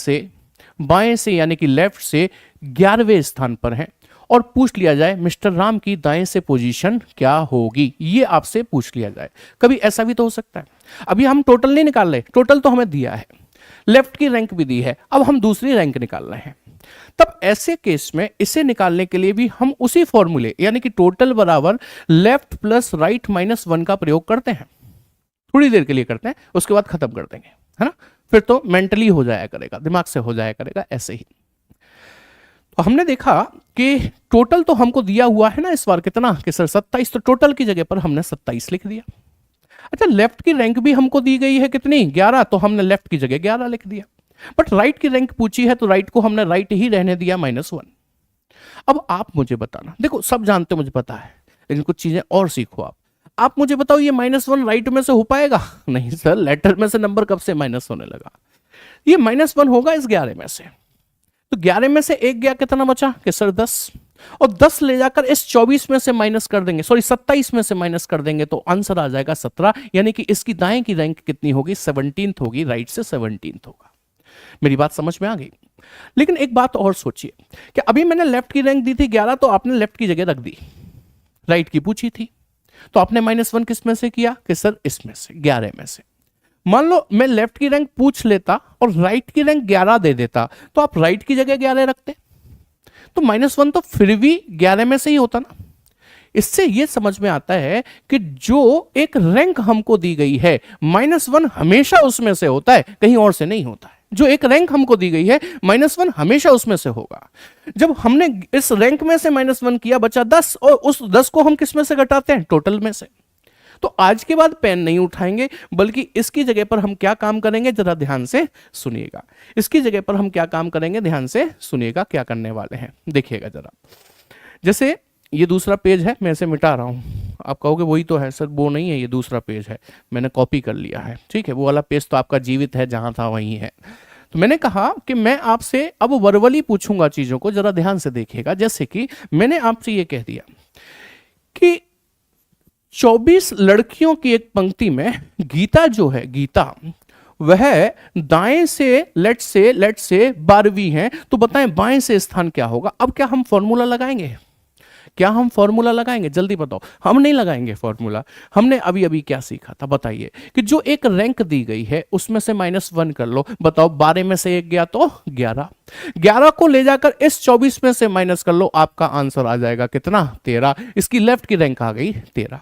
से यानी कि लेफ्ट से 11वें स्थान पर हैं, और पूछ लिया जाए मिस्टर राम की दाएं से पोजीशन क्या होगी, ये आपसे पूछ लिया जाए। कभी ऐसा भी तो हो सकता है। अभी हम टोटल नहीं निकाल रहे, टोटल तो हमें दिया है, लेफ्ट की रैंक भी दी है, अब हम दूसरी रैंक निकाल रहे हैं। तब ऐसे केस में इसे निकालने के लिए भी हम उसी फॉर्मूले यानी कि टोटल बराबर लेफ्ट प्लस राइट -1 का प्रयोग करते हैं। थोड़ी देर के लिए करते हैं, उसके बाद खत्म कर देंगे, है ना, फिर तो मेंटली हो जाया करेगा, दिमाग से हो जाया करेगा ऐसे ही। तो हमने देखा कि टोटल तो हमको दिया हुआ है ना इस बार कितना, कि सर 27, तो टोटल की जगह पर हमने 27 लिख दिया। अच्छा, लेफ्ट की रैंक भी हमको दी गई है कितनी, 11, तो हमने लेफ्ट की जगह 11 लिख दिया। बट राइट की रैंक पूछी है तो राइट को हमने राइट ही रहने दिया, -1। अब आप मुझे बताना, देखो सब जानते हो मुझे पता है, लेकिन कुछ चीजें और सीखो आप मुझे बताओ ये -1 राइट में से हो पाएगा? नहीं सर, लेटर में से नंबर कब से माइनस होने लगा? ये -1 होगा इस 11 में से, तो 11 में से 1 गया, कितना बचा कि सर 10, और 10 ले जाकर इस 24 में से माइनस कर देंगे, सॉरी 27 में से माइनस कर देंगे, तो आंसर आ जाएगा 17, यानी कि इसकी दाएं की रैंक कितनी होगी, 17th होगी, राइट से 17th होगा। मेरी बात समझ में आ गई? लेकिन एक बात और सोचिए कि अभी मैंने लेफ्ट की रैंक दी थी 11, तो आपने लेफ्ट की जगह रख दी, राइट की पूछी थी, तो आपने -1 किस में से किया कि सर इसमें से, 11 में से। मान लो मैं लेफ्ट की रैंक पूछ लेता और राइट की रैंक 11 दे देता, तो आप राइट की जगह 11 रखते, तो -1 तो फिर भी 11 में से ही होता ना। इससे यह समझ में आता है कि जो एक रैंक हमको दी गई है, -1 हमेशा उसमें से होता है, कहीं और से नहीं होता है। जो एक रैंक हमको दी गई है, -1 हमेशा उसमें से होगा। जब हमने इस रैंक में से -1 किया, बचा 10, और उस 10 को हम किस में से घटाते हैं, टोटल में से। तो आज के बाद पेन नहीं उठाएंगे, बल्कि इसकी जगह पर हम क्या काम करेंगे, जरा ध्यान से सुनिएगा। इसकी जगह पर हम क्या काम करेंगे, ध्यान से सुनिएगा, क्या करने वाले हैं देखिएगा जरा। जैसे ये दूसरा पेज है, मैं इसे मिटा रहा हूं, आप कहोगे वही तो है सर, वो नहीं है, ये दूसरा पेज है, मैंने कॉपी कर लिया है, ठीक है, वो वाला पेज तो आपका जीवित है, जहां था वहीं है। तो मैंने कहा कि मैं आपसे अब वर्बली पूछूंगा चीजों को, जरा ध्यान से देखिएगा। जैसे कि मैंने आपसे ये कह दिया कि 24 लड़कियों की एक पंक्ति में गीता जो है, गीता वह दाएं से लेट से 12वीं है, तो बताएं बाएं से स्थान क्या होगा। अब क्या हम फॉर्मूला लगाएंगे, क्या हम फॉर्मूला लगाएंगे, जल्दी बताओ। हम नहीं लगाएंगे फॉर्मूला, हमने अभी अभी क्या सीखा था बताइए, कि जो एक रैंक दी गई है उसमें से -1 कर लो। बताओ 12 में से 1 गया तो 11 को ले जाकर इस 24 में से माइनस कर लो, आपका आंसर आ जाएगा कितना, 13। इसकी लेफ्ट की रैंक आ गई 13।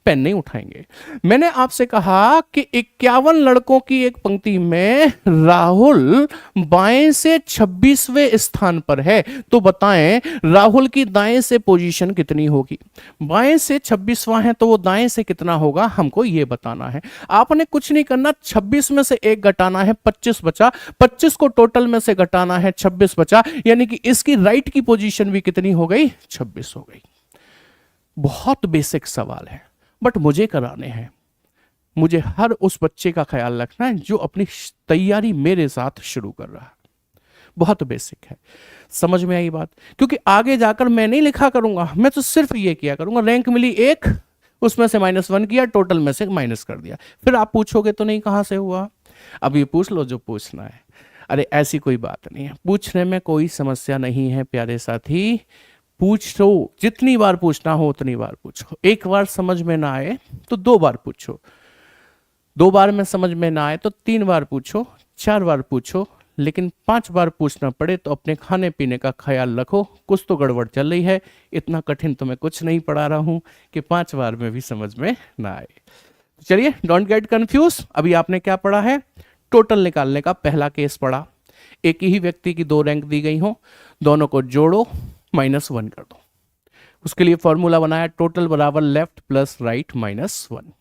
पेन नहीं उठाएंगे। मैंने आपसे कहा कि 51 लड़कों की एक पंक्ति में राहुल बाएं से 26वें स्थान पर है, तो बताएं राहुल की दाएं से पोजीशन कितनी होगी। बाएं से 26वां है तो वो दाएं से कितना होगा, हमको ये बताना है। आपने कुछ नहीं करना, 26 में से 1 घटाना है, 25 बचा, 25 को टोटल में से घटाना है, 26 बचा, यानी कि इसकी राइट की पोजीशन भी कितनी हो गई, 26 हो गई। बहुत बेसिक सवाल है, बट मुझे कराने हैं। मुझे हर उस बच्चे का ख्याल रखना है जो अपनी तैयारी मेरे साथ शुरू कर रहा है। बहुत बेसिक है, समझ में आई बात? क्योंकि आगे जाकर मैं नहीं लिखा करूंगा, मैं तो सिर्फ ये किया करूंगा, रैंक मिली 1, उसमें से -1 किया, टोटल में से माइनस कर दिया। फिर आप पूछोगे तो नहीं कहां से हुआ, अब ये पूछ लो जो पूछना है। अरे ऐसी कोई बात नहीं है, पूछने में कोई समस्या नहीं है प्यारे साथी। पूछो, जितनी बार पूछना हो उतनी बार पूछो। एक बार समझ में ना आए तो 2 बार पूछो, 2 बार में समझ में ना आए तो 3 बार पूछो, 4 बार पूछो, लेकिन 5 बार पूछना पड़े तो अपने खाने पीने का ख्याल रखो, कुछ तो गड़बड़ चल रही है। इतना कठिन तो मैं कुछ नहीं पढ़ा रहा हूं कि 5 बार में भी समझ में ना आए। चलिए, डोंट गेट कंफ्यूज। अभी आपने क्या पढ़ा है, टोटल निकालने का पहला केस पढ़ा। एक ही व्यक्ति की दो रैंक दी गई हो, दोनों को जोड़ो, -1 कर दो। उसके लिए फॉर्मूला बनाया, टोटल बराबर लेफ्ट प्लस राइट -1।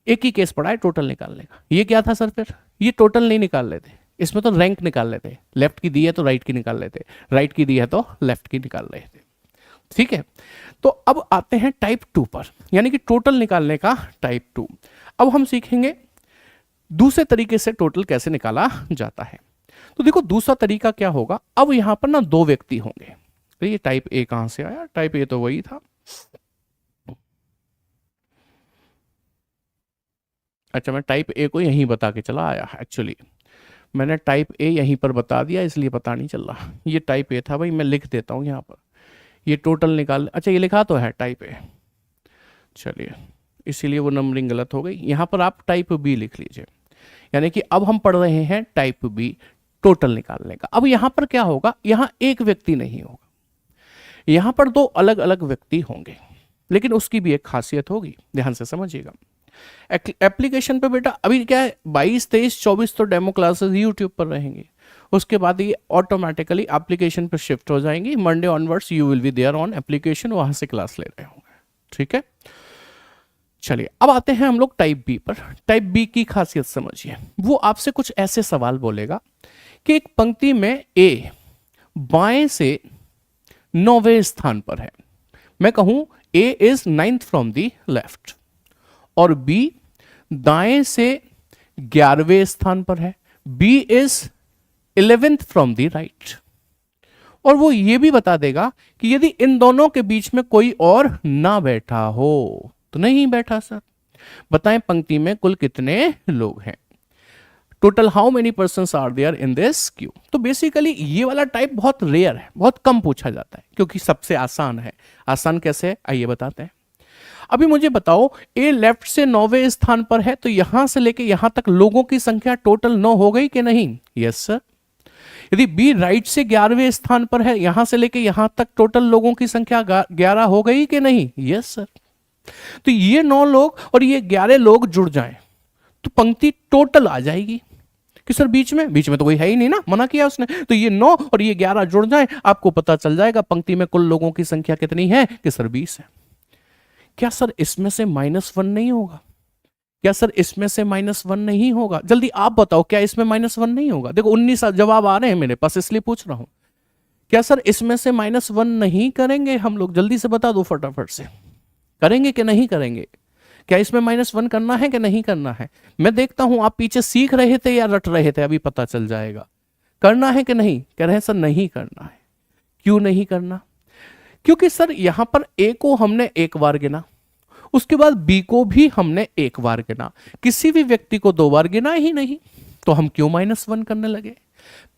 एक ही केस पड़ा है टोटल निकालने का। ये क्या था सर फिर, ये टोटल नहीं निकाल लेते, इसमें तो रैंक निकाल लेते, लेफ्ट की दी है तो राइट की निकाल लेते, राइट की दी है तो लेफ्ट की निकाल रहे थे। ठीक है, तो अब आते हैं टाइप 2 पर, यानी कि टोटल निकालने का टाइप 2। अब हम सीखेंगे दूसरे तरीके से टोटल कैसे निकाला जाता है। तो देखो दूसरा तरीका क्या होगा, अब यहां पर ना दो व्यक्ति होंगे। तो ये टाइप ए कहां से आया, टाइप ए तो वही था। अच्छा, मैं टाइप ए को यहीं बता के चला आया, एक्चुअली मैंने टाइप ए यहीं पर बता दिया इसलिए पता नहीं चल रहा। ये टाइप ए था भाई, मैं लिख देता हूं यहां पर। ये टोटल निकाल, अच्छा ये लिखा तो है टाइप ए, चलिए इसीलिए वो नंबरिंग गलत हो गई। यहां पर आप टाइप बी लिख लीजिए, यानी कि अब हम पढ़ रहे हैं टाइप बी, टोटल निकालने का। अब यहां पर क्या होगा, यहां एक व्यक्ति नहीं होगा, यहां पर दो अलग अलग व्यक्ति होंगे, लेकिन उसकी भी एक खासियत होगी, ध्यान से समझिएगा। एप्लीकेशन पे बेटा अभी क्या है, 22, 23, 24 तो डेमो क्लासेस यूट्यूब पर रहेंगी, उसके बाद ये ऑटोमेटिकली एप्लीकेशन पर शिफ्ट हो जाएंगी। Monday onwards you will be there on application, वहां से क्लास ले रहे होंगे। ठीक है, चलिए अब आते हैं हम लोग टाइप बी पर। टाइप बी की खासियत समझिए, वो आपसे कुछ ऐसे सवाल बोलेगा कि एक पंक्ति में ए बाएं से 9वें स्थान पर है, मैं कहूं a is 9th from the left, और बी दाएं से 11वें स्थान पर है, B is 11th from the right. और वो ये भी बता देगा कि यदि इन दोनों के बीच में कोई और ना बैठा हो तो नहीं बैठा सर। बताएं पंक्ति में कुल कितने लोग हैं, total how many persons are there in this queue. तो बेसिकली ये वाला टाइप बहुत रेयर है, बहुत कम पूछा जाता है, क्योंकि सबसे आसान है। आसान कैसे है आइए बताते हैं। अभी मुझे बताओ, ए लेफ्ट से 9वें स्थान पर है, तो यहां से लेके यहां तक लोगों की संख्या टोटल 9 हो गई कि नहीं? Yes sir. यदि बी राइट से 11वें स्थान पर है, यहां से लेके यहां तक टोटल लोगों की संख्या 11 हो गई कि नहीं? Yes sir. तो ये 9 लोग और ये 11 लोग जुड़ जाएं तो पंक्ति टोटल आ जाएगी कि सर बीच में तो कोई है ही नहीं ना, मना किया उसने। तो ये 9 और ये 11 जुड़ जाएं, आपको पता चल जाएगा पंक्ति में कुल लोगों की संख्या कितनी है कि सर 20 है। क्या सर इसमें से -1 नहीं होगा? क्या सर इसमें से -1 नहीं होगा? जल्दी आप बताओ, क्या इसमें -1 नहीं होगा? देखो 19 जवाब आ रहे हैं मेरे पास, इसलिए पूछ रहा हूं। क्या सर इसमें से -1 नहीं करेंगे हम लोग? जल्दी से बता दो फटाफट से, करेंगे कि नहीं करेंगे? क्या इसमें -1 करना है कि नहीं करना है? मैं देखता हूं आप पीछे सीख रहे थे या रट रहे थे, अभी पता चल जाएगा। करना है कि नहीं? कह रहे हैं सर नहीं करना है। क्यों नहीं करना? क्योंकि सर यहां पर ए को हमने एक बार गिना, उसके बाद बी को भी हमने एक बार गिना, किसी भी व्यक्ति को 2 बार गिना ही नहीं, तो हम क्यों -1 करने लगे?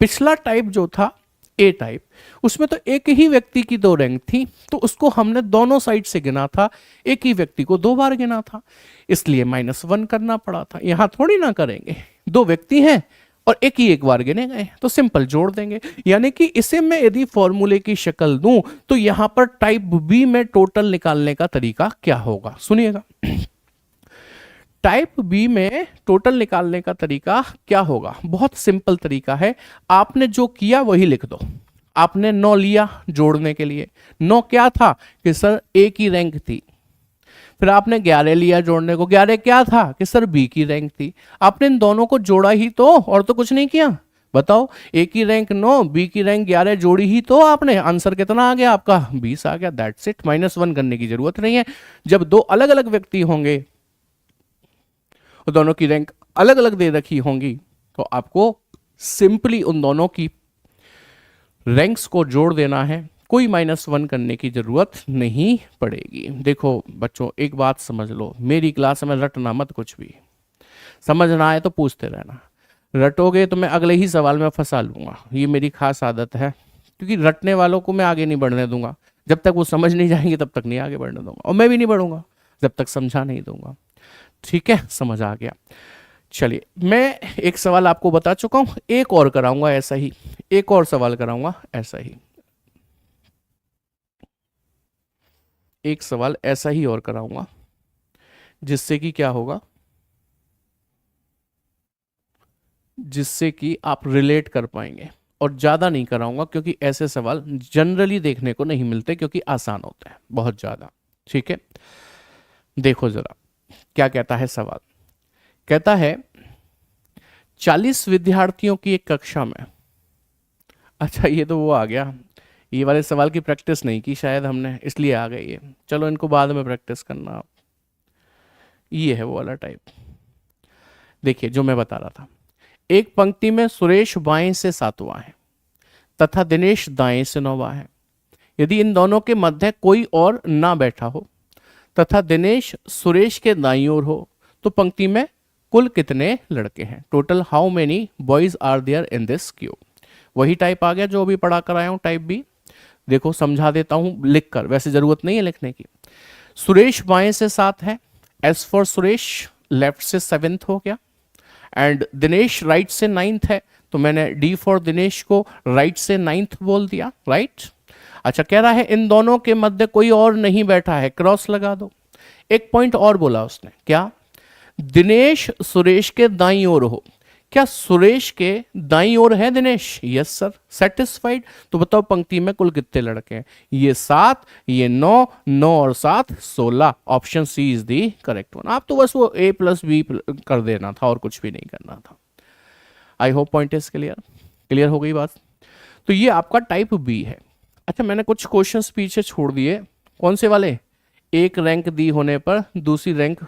पिछला टाइप जो था ए टाइप, उसमें तो एक ही व्यक्ति की 2 रैंक थी, तो उसको हमने दोनों साइड से गिना था, एक ही व्यक्ति को 2 बार गिना था, इसलिए -1 करना पड़ा था। यहां थोड़ी ना करेंगे, 2 व्यक्ति हैं और एक ही एक बार गिने गए, तो सिंपल जोड़ देंगे। यानी कि इसे मैं यदि फॉर्मूले की शक्ल दूं तो यहां पर टाइप बी में टोटल निकालने का तरीका क्या होगा, सुनिएगा। टाइप बी में टोटल निकालने का तरीका क्या होगा? बहुत सिंपल तरीका है, आपने जो किया वही लिख दो। आपने 9 लिया जोड़ने के लिए, 9 क्या था कि सर ए की रैंक थी। फिर आपने 11 लिया जोड़ने को, 11 क्या था कि सर बी की रैंक थी। आपने इन दोनों को जोड़ा ही तो, और तो कुछ नहीं किया। बताओ, ए की रैंक 9, बी की रैंक 11, जोड़ी ही तो आपने। आंसर कितना आ गया आपका? 20 आ गया। दैट्स इट, -1 करने की जरूरत नहीं है। जब 2 अलग अलग व्यक्ति होंगे और दोनों की रैंक अलग अलग दे रखी होंगी, तो आपको सिंपली उन दोनों की रैंक्स को जोड़ देना है, कोई -1 करने की जरूरत नहीं पड़ेगी। देखो बच्चों एक बात समझ लो, मेरी क्लास में रटना मत, कुछ भी समझ ना आए तो पूछते रहना। रटोगे तो मैं अगले ही सवाल में फंसा लूंगा, ये मेरी खास आदत है, क्योंकि रटने वालों को मैं आगे नहीं बढ़ने दूंगा। जब तक वो समझ नहीं जाएंगे तब तक नहीं आगे बढ़ने दूंगा, और मैं भी नहीं बढ़ूंगा जब तक समझा नहीं दूंगा। ठीक है, समझ आ गया। चलिए मैं एक सवाल आपको बता चुका हूं, एक और कराऊंगा ऐसा ही, एक और सवाल कराऊंगा ऐसा ही, एक सवाल ऐसा ही और कराऊंगा, जिससे कि क्या होगा, जिससे कि आप रिलेट कर पाएंगे। और ज़्यादा नहीं कराऊंगा क्योंकि ऐसे सवाल जनरली देखने को नहीं मिलते, क्योंकि आसान होते हैं बहुत ज़्यादा। ठीक है, देखो ज़रा क्या कहता है सवाल। कहता है 40 विद्यार्थियों की एक कक्षा में, अच्छा ये तो वो आ गया, ये वाले सवाल की प्रैक्टिस नहीं की शायद हमने, इसलिए आ गई ये। चलो इनको बाद में प्रैक्टिस करना आप। ये है वो वाला टाइप। देखिए जो मैं बता रहा था, एक पंक्ति में सुरेश बाएं से 7वां है तथा दिनेश दाएं से 9वां है। यदि इन दोनों के मध्य कोई और ना बैठा हो तथा दिनेश सुरेश के दाईं ओर हो, तो पंक्ति में कुल कितने लड़के हैं? Total how many boys are there in this queue. वही टाइप आ गया जो अभी पढ़ा कर आया हूं, टाइप बी। देखो समझा देता हूं लिखकर, वैसे जरूरत नहीं है लिखने की। सुरेश बाएं से 7 है, एस फॉर सुरेश लेफ्ट से 7th हो गया, एंड दिनेश राइट से 9th है, तो मैंने डी फॉर दिनेश को राइट से 9th बोल दिया, राइट। अच्छा कह रहा है इन दोनों के मध्य कोई और नहीं बैठा है, क्रॉस लगा दो। एक पॉइंट और बोला उसने, क्या? दिनेश सुरेश के दाईं ओर हो। क्या सुरेश के दाईं ओर है दिनेश? Yes sir, satisfied. तो बताओ पंक्ति में कुल कितने लड़के हैं? ये 7, ये 9, 9 और 7 16। Option C is the correct one. आप तो बस वो a प्लस बी कर देना था और कुछ भी नहीं करना था। I hope point is clear. Clear हो गई बात? तो ये आपका टाइप बी है। अच्छा मैंने कुछ क्वेश्चंस पीछे छोड़ दिए, कौन से वाले? एक रैंक दी होने पर दूसरी रैंक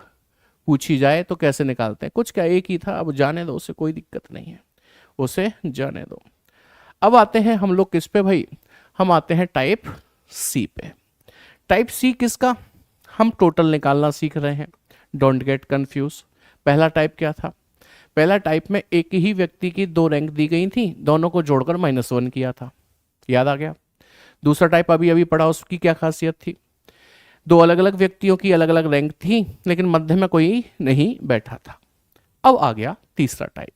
पूछी जाए तो कैसे निकालते हैं, कुछ क्या एक ही था, अब जाने दो, उसे कोई दिक्कत नहीं है, उसे जाने दो। अब आते हैं हम लोग किस पे भाई? हम आते हैं टाइप सी पे। टाइप सी किसका? हम टोटल निकालना सीख रहे हैं, डोंट गेट कंफ्यूज। पहला टाइप क्या था? पहला टाइप में एक ही व्यक्ति की 2 रैंक दी गई थी, दोनों को जोड़कर -1 किया था, याद आ गया। दूसरा टाइप अभी अभी पढ़ा, उसकी क्या खासियत थी? 2 अलग अलग व्यक्तियों की अलग अलग रैंक थी, लेकिन मध्य में कोई नहीं बैठा था। अब आ गया तीसरा type,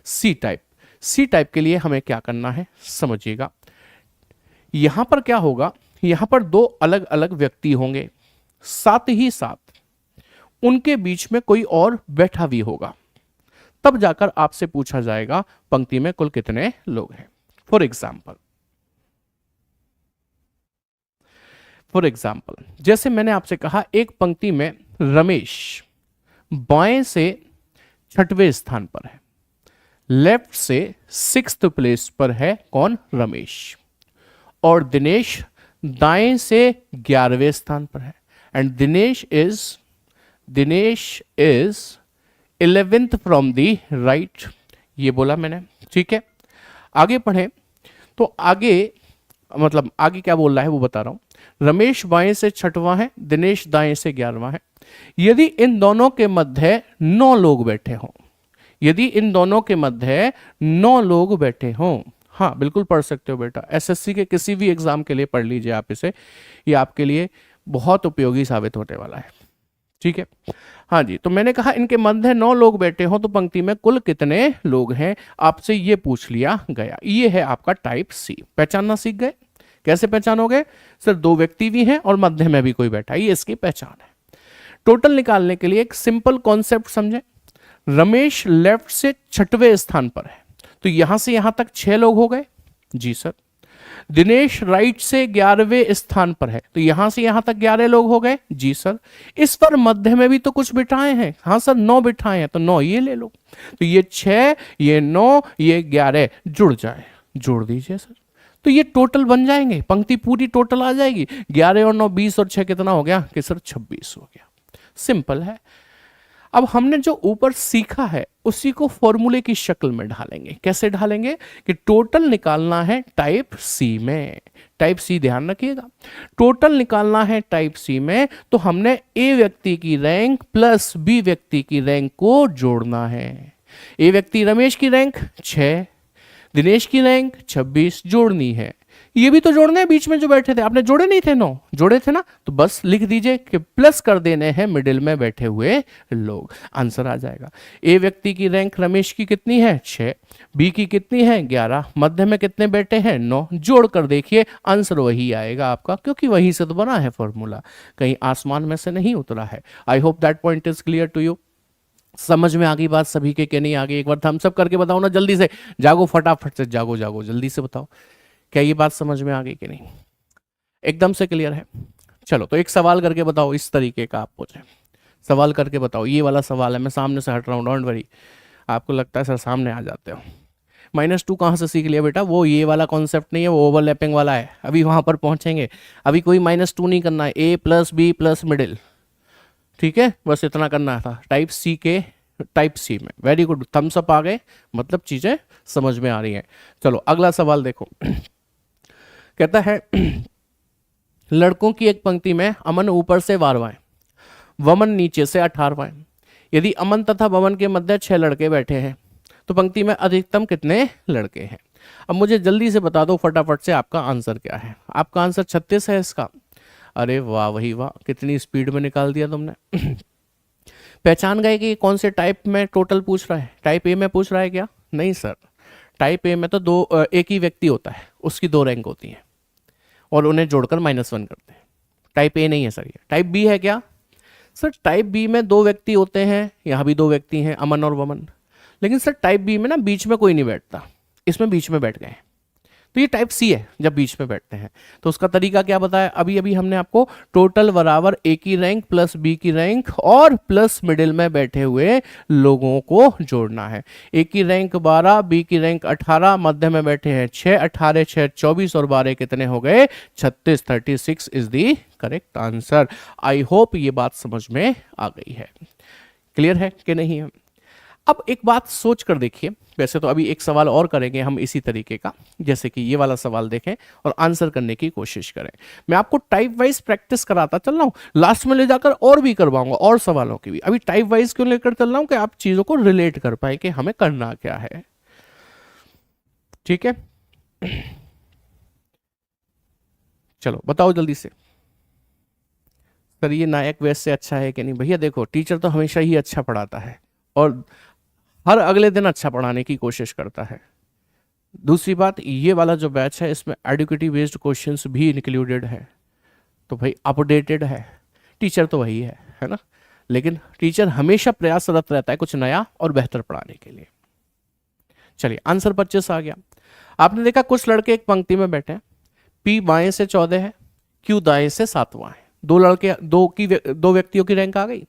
C type. C type के लिए हमें क्या करना है समझिएगा। यहां पर क्या होगा, यहां पर 2 अलग अलग व्यक्ति होंगे, साथ ही साथ उनके बीच में कोई और बैठा भी होगा, तब जाकर आपसे पूछा जाएगा पंक्ति में कुल कितने लोग हैं। फॉर एग्जाम्पल जैसे मैंने आपसे कहा, एक पंक्ति में रमेश बाएं से 6वें स्थान पर है, लेफ्ट से 6th प्लेस पर है कौन? रमेश। और दिनेश दाएं से 11वें स्थान पर है, and Dinesh is 11th from the right, ये बोला मैंने, ठीक है। आगे पढ़े तो आगे मतलब आगे क्या बोल रहा है वो बता रहा हूं। रमेश बाएं से 6वां है, दिनेश दाएं से 11वां है। यदि इन दोनों के मध्य 9 लोग बैठे हों, यदि इन दोनों के मध्य 9 लोग बैठे हों, हाँ बिल्कुल पढ़ सकते हो बेटा, एसएससी के किसी भी एग्जाम के लिए पढ़ लीजिए आप इसे, ये आपके लिए बहुत उपयोगी साबित होने वाला है, ठीक है। हाँ जी, तो मैंने कहा इनके मध्य 9 लोग बैठे हों तो पंक्ति में कुल कितने लोग हैं, आपसे ये पूछ लिया गया। ये है आपका टाइप सी। पहचानना सीख गए? कैसे पहचानोगे? सर 2 व्यक्ति भी हैं और मध्य में भी कोई बैठा है, ये इसकी पहचान है। टोटल निकालने के लिए एक सिंपल कॉन्सेप्ट समझे। रमेश लेफ्ट से 6वें स्थान पर है, तो यहां से यहां तक 6 लोग हो गए, जी सर। दिनेश राइट से 11वें स्थान पर है, तो यहां से यहां तक 11 लोग हो गए, जी सर। इस पर मध्य में भी तो कुछ बिठाए हैं, हाँ सर 9 बिठाए हैं, तो 9 ये ले लो। तो ये 6, ये 9, ये 11 जुड़ जाए, जोड़ दीजिए सर, तो ये टोटल बन जाएंगे, पंक्ति पूरी टोटल आ जाएगी। 11 और 9 20 और 6 कितना हो गया कि सर 26 हो गया। सिंपल है। अब हमने जो ऊपर सीखा है उसी को फॉर्मूले की शक्ल में ढालेंगे। कैसे ढालेंगे? कि टोटल निकालना है टाइप सी में, टाइप सी ध्यान रखिएगा, टोटल निकालना है टाइप सी में, तो हमने ए व्यक्ति की रैंक प्लस बी व्यक्ति की रैंक को जोड़ना है। ए व्यक्ति रमेश की रैंक 6, दिनेश की रैंक 26 जोड़नी है। ये भी तो जोड़ने हैं, बीच में जो बैठे थे आपने जोड़े नहीं थे? 9 जोड़े थे ना, तो बस लिख दीजिए कि प्लस कर देने हैं मिडिल में बैठे हुए लोग, आंसर आ जाएगा। ए व्यक्ति की रैंक रमेश की कितनी है? 6, बी की कितनी है? 11, मध्य में कितने बैठे हैं? 9, जोड़ कर देखिए आंसर वही आएगा आपका, क्योंकि वहीं से तो बना है फॉर्मूला, कहीं आसमान में से नहीं उतरा है। I hope that point is clear to you. समझ में आ गई बात सभी के नहीं आ गई? एक बार थम्स अप करके बताओ ना, जल्दी से जागो, फटाफट से जागो जागो, जल्दी से बताओ क्या ये बात समझ में आ गई कि नहीं? एकदम से क्लियर है? चलो तो एक सवाल करके बताओ इस तरीके का, आप मुझे सवाल करके बताओ। ये वाला सवाल है, मैं सामने से हट रहा हूँ, डोंट वरी। आपको लगता है सर सामने आ जाते हो। -2 कहाँ से सीख लिया बेटा? वो ये वाला कॉन्सेप्ट नहीं है, वो ओवरलैपिंग वाला है, अभी वहां पर पहुंचेंगे। अभी कोई -2 नहीं करना है, A + B + मिडिल, ठीक है? बस इतना करना था टाइप सी में। वेरी गुड, थम्स अप आ गए, मतलब चीजें समझ में आ रही हैं। चलो अगला सवाल देखो। कहता है लड़कों की एक पंक्ति में अमन ऊपर से 12वां है, वमन नीचे से 18वां है। यदि अमन तथा वमन के मध्य 6 लड़के बैठे हैं तो पंक्ति में अधिकतम कितने लड़के हैं? अब मुझे जल्दी से बता दो फटाफट से, आपका आंसर क्या है? आपका आंसर 36 है इसका। अरे वाह वही वाह, कितनी स्पीड में निकाल दिया तुमने। पहचान गए कि कौन से टाइप में टोटल पूछ रहा है? टाइप ए में पूछ रहा है क्या? नहीं सर, टाइप ए में तो एक ही व्यक्ति होता है, उसकी 2 रैंक होती हैं और उन्हें जोड़कर -1 करते हैं। टाइप ए नहीं है सर ये। टाइप बी है क्या? सर टाइप बी में 2 व्यक्ति होते हैं, यहाँ भी 2 व्यक्ति हैं, अमन और वमन। लेकिन सर टाइप बी में ना बीच में कोई नहीं बैठता, इसमें बीच में बैठ गए हैं, तो ये टाइप सी है जब बीच में बैठते हैं। तो उसका तरीका क्या बताया? अभी अभी हमने आपको टोटल बराबर ए की रैंक प्लस बी की रैंक और प्लस मिडिल में बैठे हुए लोगों को जोड़ना है। ए की रैंक 12, बी की रैंक 18, मध्य में बैठे हैं 6, 18 6 24 और 12 कितने हो गए? 36। 36 is the correct answer. I hope ये बात समझ में आ गई है। क्लियर है कि नहीं है? अब एक बात सोच कर देखिए, वैसे तो अभी एक सवाल और करेंगे हम इसी तरीके का, जैसे कि ये वाला सवाल देखें और आंसर करने की कोशिश करें। मैं आपको टाइप वाइज प्रैक्टिस कराता चल रहा हूं, लास्ट में ले जाकर और भी करवाऊंगा और सवालों की भी। अभी टाइप वाइज क्यों लेकर चल रहा हूं? कि आप चीजों को रिलेट कर पाए कि हमें करना क्या है। ठीक है, चलो बताओ जल्दी से। सर ये नायक वैसे से अच्छा है कि नहीं? भैया देखो, टीचर तो हमेशा ही अच्छा पढ़ाता है और हर अगले दिन अच्छा पढ़ाने की कोशिश करता है। दूसरी बात, ये वाला जो बैच है इसमें एडुकेटिव बेस्ड क्वेश्चंस भी इंक्लूडेड है, तो भाई अपडेटेड है। टीचर तो वही है ना? लेकिन टीचर हमेशा प्रयासरत रहता है कुछ नया और बेहतर पढ़ाने के लिए। चलिए आंसर 25 आ गया। आपने देखा कुछ लड़के एक पंक्ति में बैठे हैं, पी बाएं से 14 है, क्यू दाएं से 7वां है। 2 व्यक्तियों की रैंक आ गई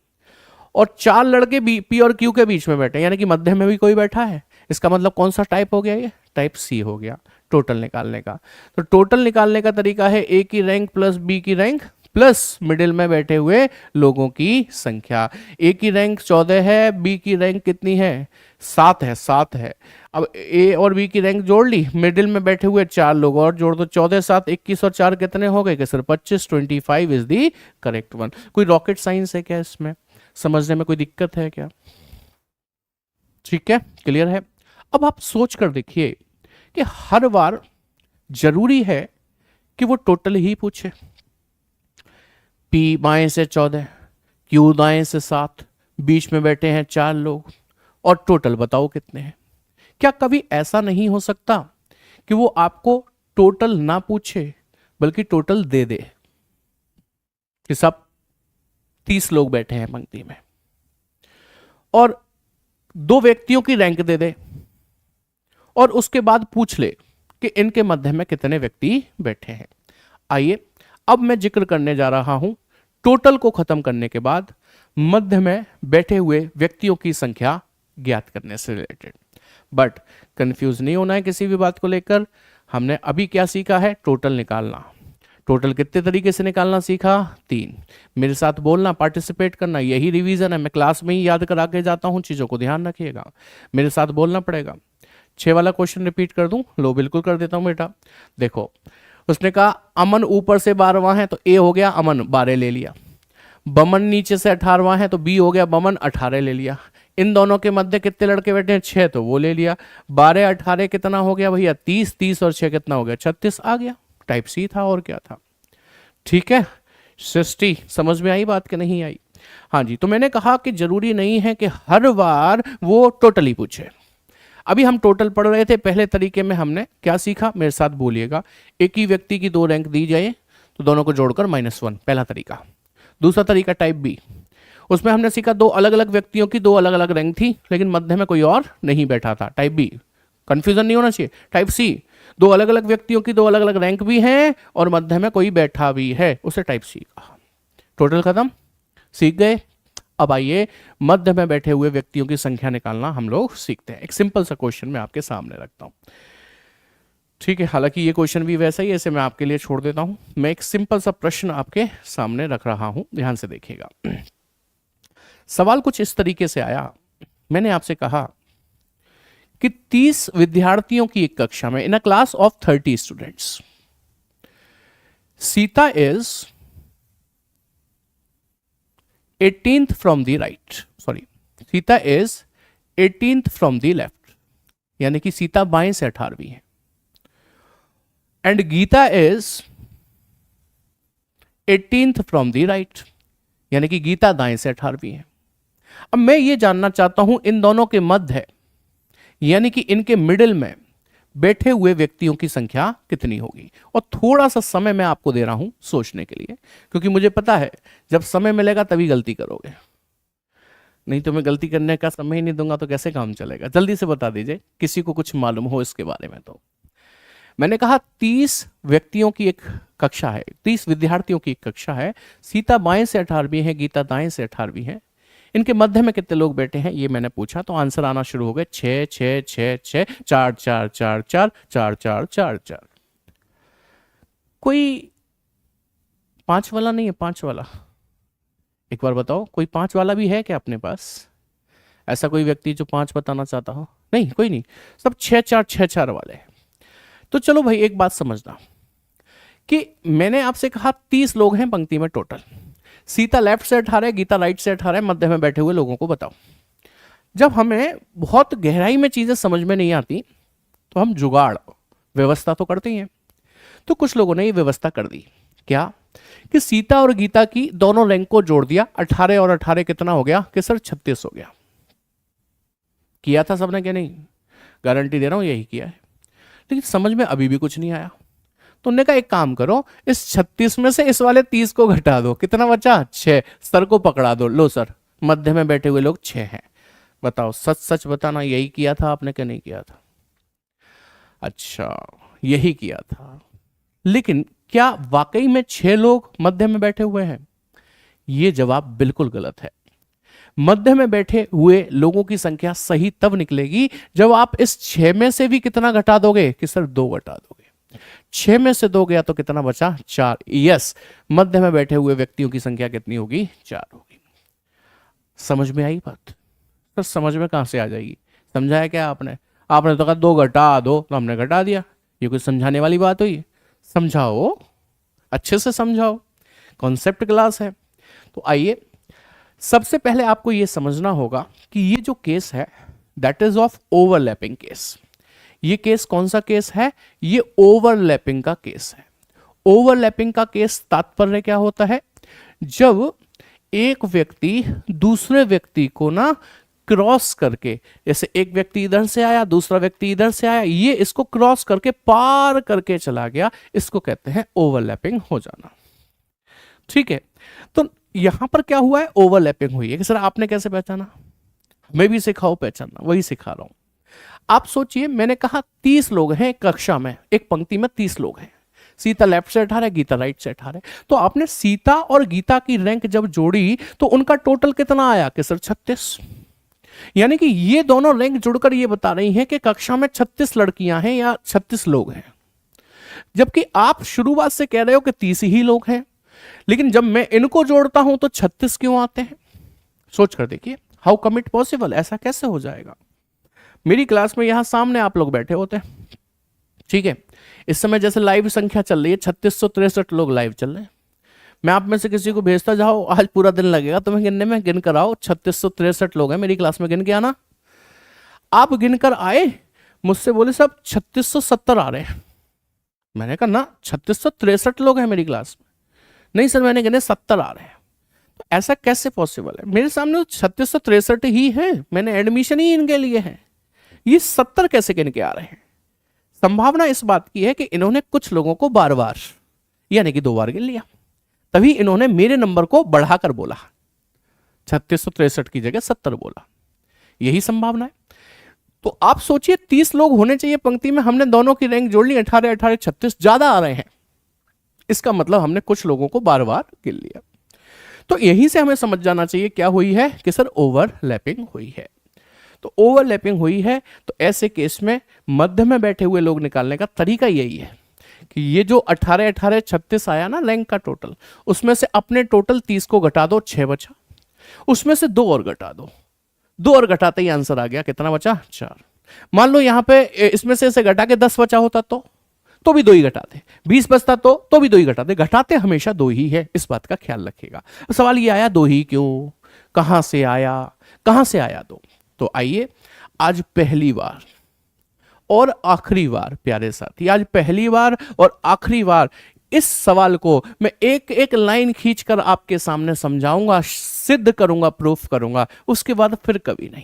और 4 लड़के पी और क्यू के बीच में बैठे, यानी कि मध्य में भी कोई बैठा है। इसका मतलब कौन सा टाइप हो गया? ये टाइप सी हो गया टोटल निकालने का। तो टोटल निकालने का तरीका है ए की रैंक प्लस बी की रैंक प्लस मिडिल में बैठे हुए लोगों की संख्या। ए की रैंक 14 है, बी की रैंक कितनी है? 7 है, 7 है। अब ए और बी की रैंक जोड़ ली, मिडिल में बैठे हुए 4 लोग और जोड़ दो, 14 7 21 और 4 कितने हो गए? कि sir 25। 25 is the correct one. कोई रॉकेट साइंस है क्या इसमें? समझने में कोई दिक्कत है क्या? ठीक है, क्लियर है। अब आप सोच कर देखिए कि हर बार जरूरी है कि वो टोटल ही पूछे। पी बाएं से 14, क्यू दाएं से 7, बीच में बैठे हैं 4 लोग और टोटल बताओ कितने हैं? क्या कभी ऐसा नहीं हो सकता कि वो आपको टोटल ना पूछे बल्कि टोटल दे दे कि सब 30 लोग बैठे हैं पंक्ति में और 2 व्यक्तियों की रैंक दे दे और उसके बाद पूछ ले कि इनके मध्य में कितने व्यक्ति बैठे हैं? आइए अब मैं जिक्र करने जा रहा हूं टोटल को खत्म करने के बाद मध्य में बैठे हुए व्यक्तियों की संख्या ज्ञात करने से रिलेटेड। बट कंफ्यूज नहीं होना है किसी भी बात को लेकर। हमने अभी क्या सीखा है? टोटल निकालना। टोटल कितने तरीके से निकालना सीखा? 3। मेरे साथ बोलना, पार्टिसिपेट करना, यही रिवीजन है। मैं क्लास में ही याद करा के जाता हूं, चीजों को ध्यान रखिएगा, मेरे साथ बोलना पड़ेगा। 6 वाला क्वेश्चन रिपीट कर दूं? लो बिल्कुल कर देता हूं बेटा। देखो उसने कहा अमन ऊपर से 12वां है, तो ए हो गया अमन 12 ले लिया। बमन नीचे से 18वां है, तो बी हो गया बमन 18 ले लिया। इन दोनों के मध्य कितने लड़के बैठे हैं? 6, तो वो ले लिया। 12 18 कितना हो गया भैया? 30। 30 और 6 कितना हो गया? 36 आ गया। टाइप सी था और क्या था? ठीक है, सृष्टि समझ में आई बात कि नहीं आई? हाँ जी, तो मैंने कहा कि जरूरी नहीं है कि हर बार वो टोटली पूछे। अभी हम टोटल पढ़ रहे थे, पहले तरीके में हमने क्या सीखा? मेरे साथ बोलिएगा। एक ही व्यक्ति की 2 रैंक दी जाए तो दोनों को जोड़कर -1, पहला तरीका। दूसरा तरीका टाइप बी, उसमें हमने सीखा दो अलग अलग व्यक्तियों की दो अलग अलग रैंक थी, लेकिन मध्य में कोई और नहीं बैठा था। टाइप बी, कंफ्यूजन नहीं होना चाहिए। टाइप सी, दो अलग अलग व्यक्तियों की दो अलग अलग रैंक भी है और मध्य में कोई बैठा भी है, उसे टाइप सी कहा। टोटल खत्म, सीख गए। अब आइए मध्य में बैठे हुए व्यक्तियों की संख्या निकालना हम लोग सीखते हैं। एक सिंपल सा क्वेश्चन मैं आपके सामने रखता हूं, ठीक है। हालांकि ये क्वेश्चन भी वैसा ही है, इसे मैं आपके लिए छोड़ देता हूं। मैं एक सिंपल सा प्रश्न आपके सामने रख रहा हूं, ध्यान से देखिएगा। सवाल कुछ इस तरीके से आया, मैंने आपसे कहा कि 30 विद्यार्थियों की एक कक्षा में, in a class of 30 students, Sita is 18th from the right, sorry, Sita is 18th from the left, यानी कि सीता बाएं से 18वीं है, and Gita is 18th from the right, यानी कि गीता दाएं से 18वीं है। अब मैं ये जानना चाहता हूं इन दोनों के मध्य है, यानी कि इनके मिडिल में बैठे हुए व्यक्तियों की संख्या कितनी होगी। और थोड़ा सा समय मैं आपको दे रहा हूं सोचने के लिए, क्योंकि मुझे पता है जब समय मिलेगा तभी गलती करोगे, नहीं तो मैं गलती करने का समय ही नहीं दूंगा तो कैसे काम चलेगा। जल्दी से बता दीजिए, किसी को कुछ मालूम हो इसके बारे में। तो मैंने कहा 30 व्यक्तियों की एक कक्षा है, 30 विद्यार्थियों की एक कक्षा है, सीता बाएं से 18वीं है, गीता दाएं से 18वीं है, इनके मध्य में कितने लोग बैठे हैं ये मैंने पूछा। तो आंसर आना शुरू हो गए, 6 6 6 6, 4 4 4 4 4 4 4 4। कोई 5 वाला नहीं है? 5 वाला एक बार बताओ, कोई 5 वाला भी है क्या अपने पास? ऐसा कोई व्यक्ति जो 5 बताना चाहता हो? नहीं, कोई नहीं, सब 6 4 6 4 वाले हैं। तो चलो भाई एक बात समझना कि मैंने आपसे कहा 30 लोग हैं पंक्ति में टोटल, सीता लेफ्ट से 18, गीता राइट से 18, मध्य में बैठे हुए लोगों को बताओ। जब हमें बहुत गहराई में चीजें समझ में नहीं आती तो हम जुगाड़ व्यवस्था तो करते ही हैं। तो कुछ लोगों ने ये व्यवस्था कर दी, क्या कि सीता और गीता की दोनों रैंक को जोड़ दिया, 18 और 18 कितना हो गया कि सर 36 हो गया। किया था सबने क्या? नहीं, गारंटी दे रहा हूं यही किया है, लेकिन समझ में अभी भी कुछ नहीं आया। तो उन्होंने कहा एक काम करो, इस 36 में से इस वाले 30 को घटा दो, कितना बचा? 6। सर को पकड़ा दो, लो सर मध्य में बैठे हुए लोग 6 हैं। बताओ, सच सच बताना, यही किया था आपने क्या नहीं किया था? अच्छा, यही किया था, लेकिन क्या वाकई में 6 लोग मध्य में बैठे हुए हैं? यह जवाब बिल्कुल गलत है। मध्य में बैठे हुए लोगों की संख्या सही तब निकलेगी जब आप इस 6 में से भी कितना घटा दोगे कि सर 2 घटा दोगे। 6 में से 2 गया तो कितना बचा? 4। यस, मध्य में बैठे हुए व्यक्तियों की संख्या कितनी होगी? 4 होगी। समझ में आई बात? सर समझ में कहां से आ जाएगी? समझाया क्या आपने? आपने तो कहा 2 घटा दो, तो हमने घटा दिया। ये कोई समझाने वाली बात हुई? समझाओ, अच्छे से समझाओ, कॉन्सेप्ट क्लास है। तो आइए, सबसे पहले आपको यह समझना होगा कि ये जो केस है that is of overlapping case. ये केस कौन सा केस है? ये ओवरलैपिंग का केस है। ओवरलैपिंग का केस तात्पर्य क्या होता है? जब एक व्यक्ति दूसरे व्यक्ति को ना क्रॉस करके, जैसे एक व्यक्ति इधर से आया, दूसरा व्यक्ति इधर से आया, ये इसको क्रॉस करके पार करके चला गया, इसको कहते हैं ओवरलैपिंग हो जाना। ठीक है, तो यहां पर क्या हुआ है? ओवरलैपिंग हुई है। कि सर आपने कैसे पहचाना? मैं भी सिखाओ पहचानना, वही सिखा रहा हूं। आप सोचिए, मैंने कहा 30 लोग हैं कक्षा में, एक पंक्ति में 30 लोग हैं, सीता लेफ्ट से 18, गीता राइट से 18। तो आपने सीता और गीता की रैंक जब जोड़ी तो उनका टोटल कितना आया कि सर 36। यानी कि ये दोनों रैंक जुड़कर ये बता रही हैं कि कक्षा में 36 लड़कियां हैं या 36 लोग हैं, जबकि आप शुरुआत से कह रहे हो कि 30 ही लोग हैं। लेकिन जब मैं इनको जोड़ता हूं तो 36 क्यों आते हैं? सोच कर देखिए, हाउ कम इट पॉसिबल, ऐसा कैसे हो जाएगा? मेरी क्लास में यहां सामने आप लोग बैठे होते हैं, ठीक है, इस समय जैसे लाइव संख्या चल रही है 3663 लोग लाइव चल रहे हैं। मैं आप में से किसी को भेजता जाओ, आज पूरा दिन लगेगा तुम्हें गिनने में, गिन कर आओ, 3663 लोग हैं मेरी क्लास में, गिन के आना। आप गिनकर आए, मुझसे बोले साहब 3670 आ रहे हैं। मैंने कहा ना, 3663 लोग हैं मेरी क्लास में। नहीं सर मैंने गिने 70 आ रहे हैं। तो ऐसा कैसे पॉसिबल है? मेरे सामने 3663 ही है, मैंने एडमिशन ही इनके लिए है, ये 70 कैसे गिन के आ रहे हैं? संभावना इस बात की है कि इन्होंने कुछ लोगों को बार बार यानी कि 2 बार गिन लिया, तभी इन्होंने मेरे नंबर को बढ़ाकर बोला 3663 की जगह 70 बोला, यही संभावना है। तो आप सोचिए 30 लोग होने चाहिए पंक्ति में, हमने दोनों की रैंक जोड़ ली, 18 18 36 ज्यादा आ रहे हैं, इसका मतलब हमने कुछ लोगों को बार बार गिन लिया। तो यहीं से हमें समझ जाना चाहिए क्या हुई है कि सर ओवरलैपिंग हुई है। तो ओवरलैपिंग हुई है तो ऐसे केस में मध्य में बैठे हुए लोग निकालने का तरीका यही है कि ये जो 18 18 36 आया ना रैंक का टोटल, उसमें से अपने टोटल 30 को घटा दो, 6 बचा, उसमें से 2 और घटा दो, 2 और घटाते ही आंसर आ गया, कितना बचा, 4। मान लो यहां पे इसमें से इसे घटा के 10 बचा होता तो भी 2 ही घटाते, 20 बचता तो भी 2 ही घटाते, घटाते हमेशा 2 ही है, इस बात का ख्याल रखिएगा। सवाल ये आया 2 ही क्यों, कहां से आया 2। तो आइए आज पहली बार और आखिरी बार प्यारे साथी, आज पहली बार और आखिरी बार इस सवाल को मैं एक एक लाइन खींचकर आपके सामने समझाऊंगा, सिद्ध करूंगा, प्रूफ करूंगा, उसके बाद फिर कभी नहीं,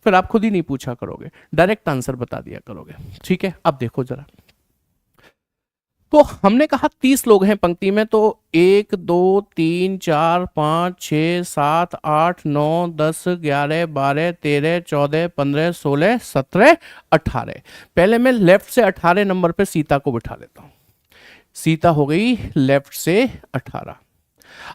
फिर आप खुद ही नहीं पूछा करोगे, डायरेक्ट आंसर बता दिया करोगे। ठीक है, अब देखो जरा, तो हमने कहा 30 लोग हैं पंक्ति में, तो 1 2 3 4 5 6 7 8 9 10 11 12 13 14 15 16 17 18। पहले मैं लेफ्ट से 18 नंबर पे सीता को बिठा लेता हूं, सीता हो गई लेफ्ट से 18।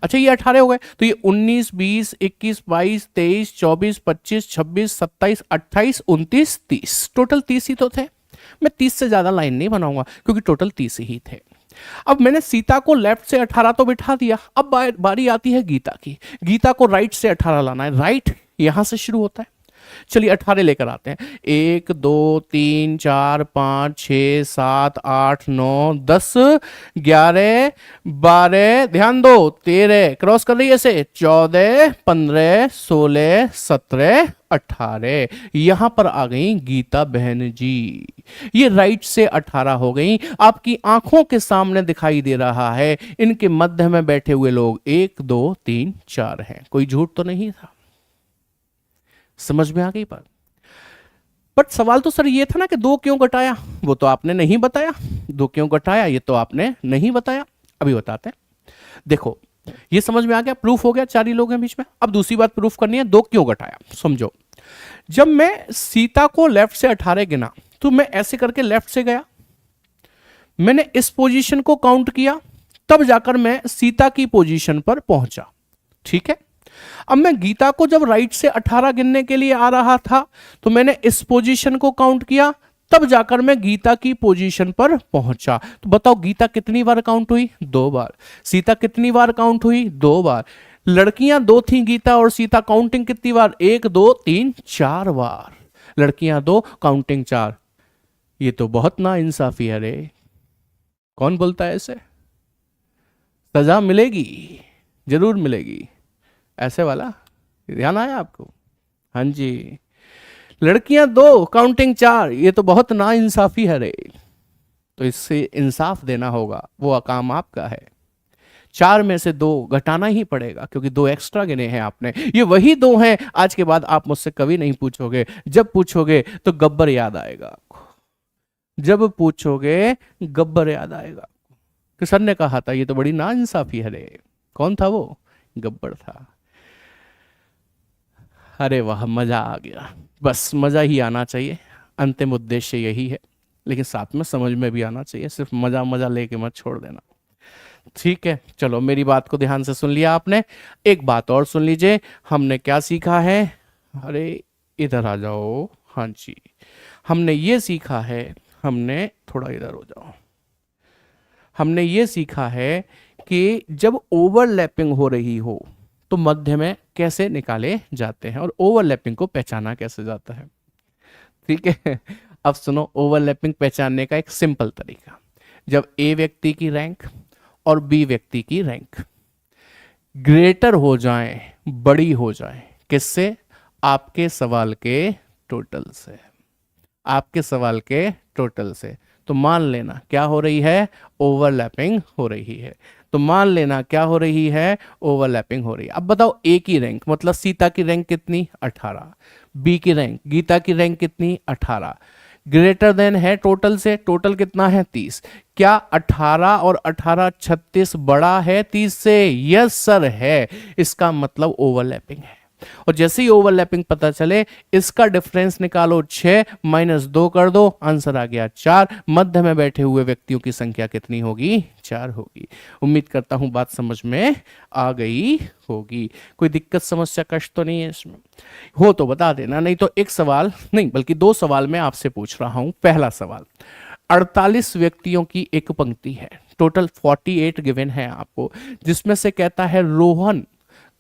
अच्छा ये 18 हो गए, तो ये 19 20 21 22 23 24 25 26 27 28 29 30, टोटल 30 ही तो थे। मैं 30 से ज्यादा लाइन नहीं बनाऊंगा क्योंकि टोटल 30 ही थे। अब मैंने सीता को लेफ्ट से 18 तो बिठा दिया, अब बारी आती है गीता की। गीता को राइट से 18 लाना है, राइट यहां से शुरू होता है। चलिए 18 लेकर आते हैं, 1 2 3 4 5 6 7 8 9 10 11 12, ध्यान दो 13, क्रॉस कर रही है इसे, 14 15 16 17 18। यहां पर आ गई गीता बहन जी, ये राइट से 18 हो गई, आपकी आंखों के सामने दिखाई दे रहा है। इनके मध्य में बैठे हुए लोग 1 2 3 4 हैं, कोई झूठ तो नहीं था, समझ में आ गई बात। बट सवाल तो सर ये था ना कि 2 क्यों घटाया, वो तो आपने नहीं बताया, 2 क्यों घटाया ये तो आपने नहीं बताया, अभी बताते हैं। देखो ये समझ में आ गया, प्रूफ हो गया, 4 ही लोग हैं बीच में। अब दूसरी बात प्रूफ करनी है, 2 क्यों घटाया, समझो। जब मैं सीता को लेफ्ट से 18 गिना तो मैं ऐसे करके लेफ्ट से गया, मैंने इस पोजीशन को काउंट किया, तब जाकर मैं सीता की पोजीशन पर पहुंचा। ठीक है, अब मैं गीता को जब राइट से 18 गिनने के लिए आ रहा था तो मैंने इस पोजीशन को काउंट किया, तब जाकर मैं गीता की पोजीशन पर पहुंचा। तो बताओ गीता कितनी बार काउंट हुई, 2 बार। सीता कितनी बार काउंट हुई, 2 बार। लड़कियां 2 थी, गीता और सीता, काउंटिंग कितनी बार, 1 2 3 4 बार। लड़कियां 2, काउंटिंग 4। ये तो बहुत ना इंसाफी है रे, कौन बोलता है ऐसे? सजा मिलेगी, जरूर मिलेगी, ऐसे वाला ध्यान आया आपको? हाँ जी, लड़कियां 2, काउंटिंग 4, ये तो बहुत ना इंसाफी है रे। तो इससे इंसाफ देना होगा, वो काम आपका है। 4 में से 2 घटाना ही पड़ेगा क्योंकि 2 एक्स्ट्रा गिने हैं आपने। ये वही 2 हैं, आज के बाद आप मुझसे कभी नहीं पूछोगे, जब पूछोगे तो गब्बर याद आएगा आपको, जब पूछोगे गब्बर याद आएगा कि सर ने कहा था ये तो बड़ी नाइंसाफी है रे। कौन था वो? गब्बर था। अरे वाह, मजा आ गया, बस मजा ही आना चाहिए, अंतिम उद्देश्य यही है, लेकिन साथ में समझ में भी आना चाहिए, सिर्फ मजा मजा लेके मत छोड़ देना। ठीक है, चलो मेरी बात को ध्यान से सुन लिया आपने, एक बात और सुन लीजिए, हमने क्या सीखा है? अरे इधर आ जाओ, हाँ जी, हमने ये सीखा है, हमने थोड़ा इधर हो जाओ, हमने ये सीखा है कि जब ओवरलैपिंग हो रही हो तो मध्य में कैसे निकाले जाते हैं और ओवरलैपिंग को पहचाना कैसे जाता है। ठीक है, अब सुनो ओवरलैपिंग पहचानने का एक सिंपल तरीका। जब ए व्यक्ति की रैंक और बी व्यक्ति की रैंक ग्रेटर हो जाए, बड़ी हो जाए, किससे? आपके सवाल के टोटल से, आपके सवाल के टोटल से, तो मान लेना क्या हो रही है? ओवरलैपिंग हो रही है। तो मान लेना क्या हो रही है? ओवरलैपिंग हो रही है। अब बताओ ए की रैंक मतलब सीता की रैंक कितनी? 18। बी की रैंक, गीता की रैंक कितनी? 18। ग्रेटर देन है टोटल से, टोटल कितना है 30। क्या 18 और 18 36 बड़ा है 30 से? यस सर है। इसका मतलब ओवरलैपिंग है। और जैसे ही ओवरलैपिंग पता चले, इसका डिफरेंस निकालो 6 माइनस 2 कर दो, आंसर आ गया 4। मध्य में बैठे हुए व्यक्तियों की संख्या कितनी होगी? 4 होगी। उम्मीद करता हूं बात समझ में आ गई होगी। कोई दिक्कत समस्या कष्ट तो नहीं है इसमें? हो तो बता देना, नहीं तो एक सवाल नहीं बल्कि दो सवाल मैं आपसे पूछ रहा हूं। पहला सवाल, 48 व्यक्तियों की एक पंक्ति है, टोटल 48 गिवन है आपको, जिसमें से कहता है रोहन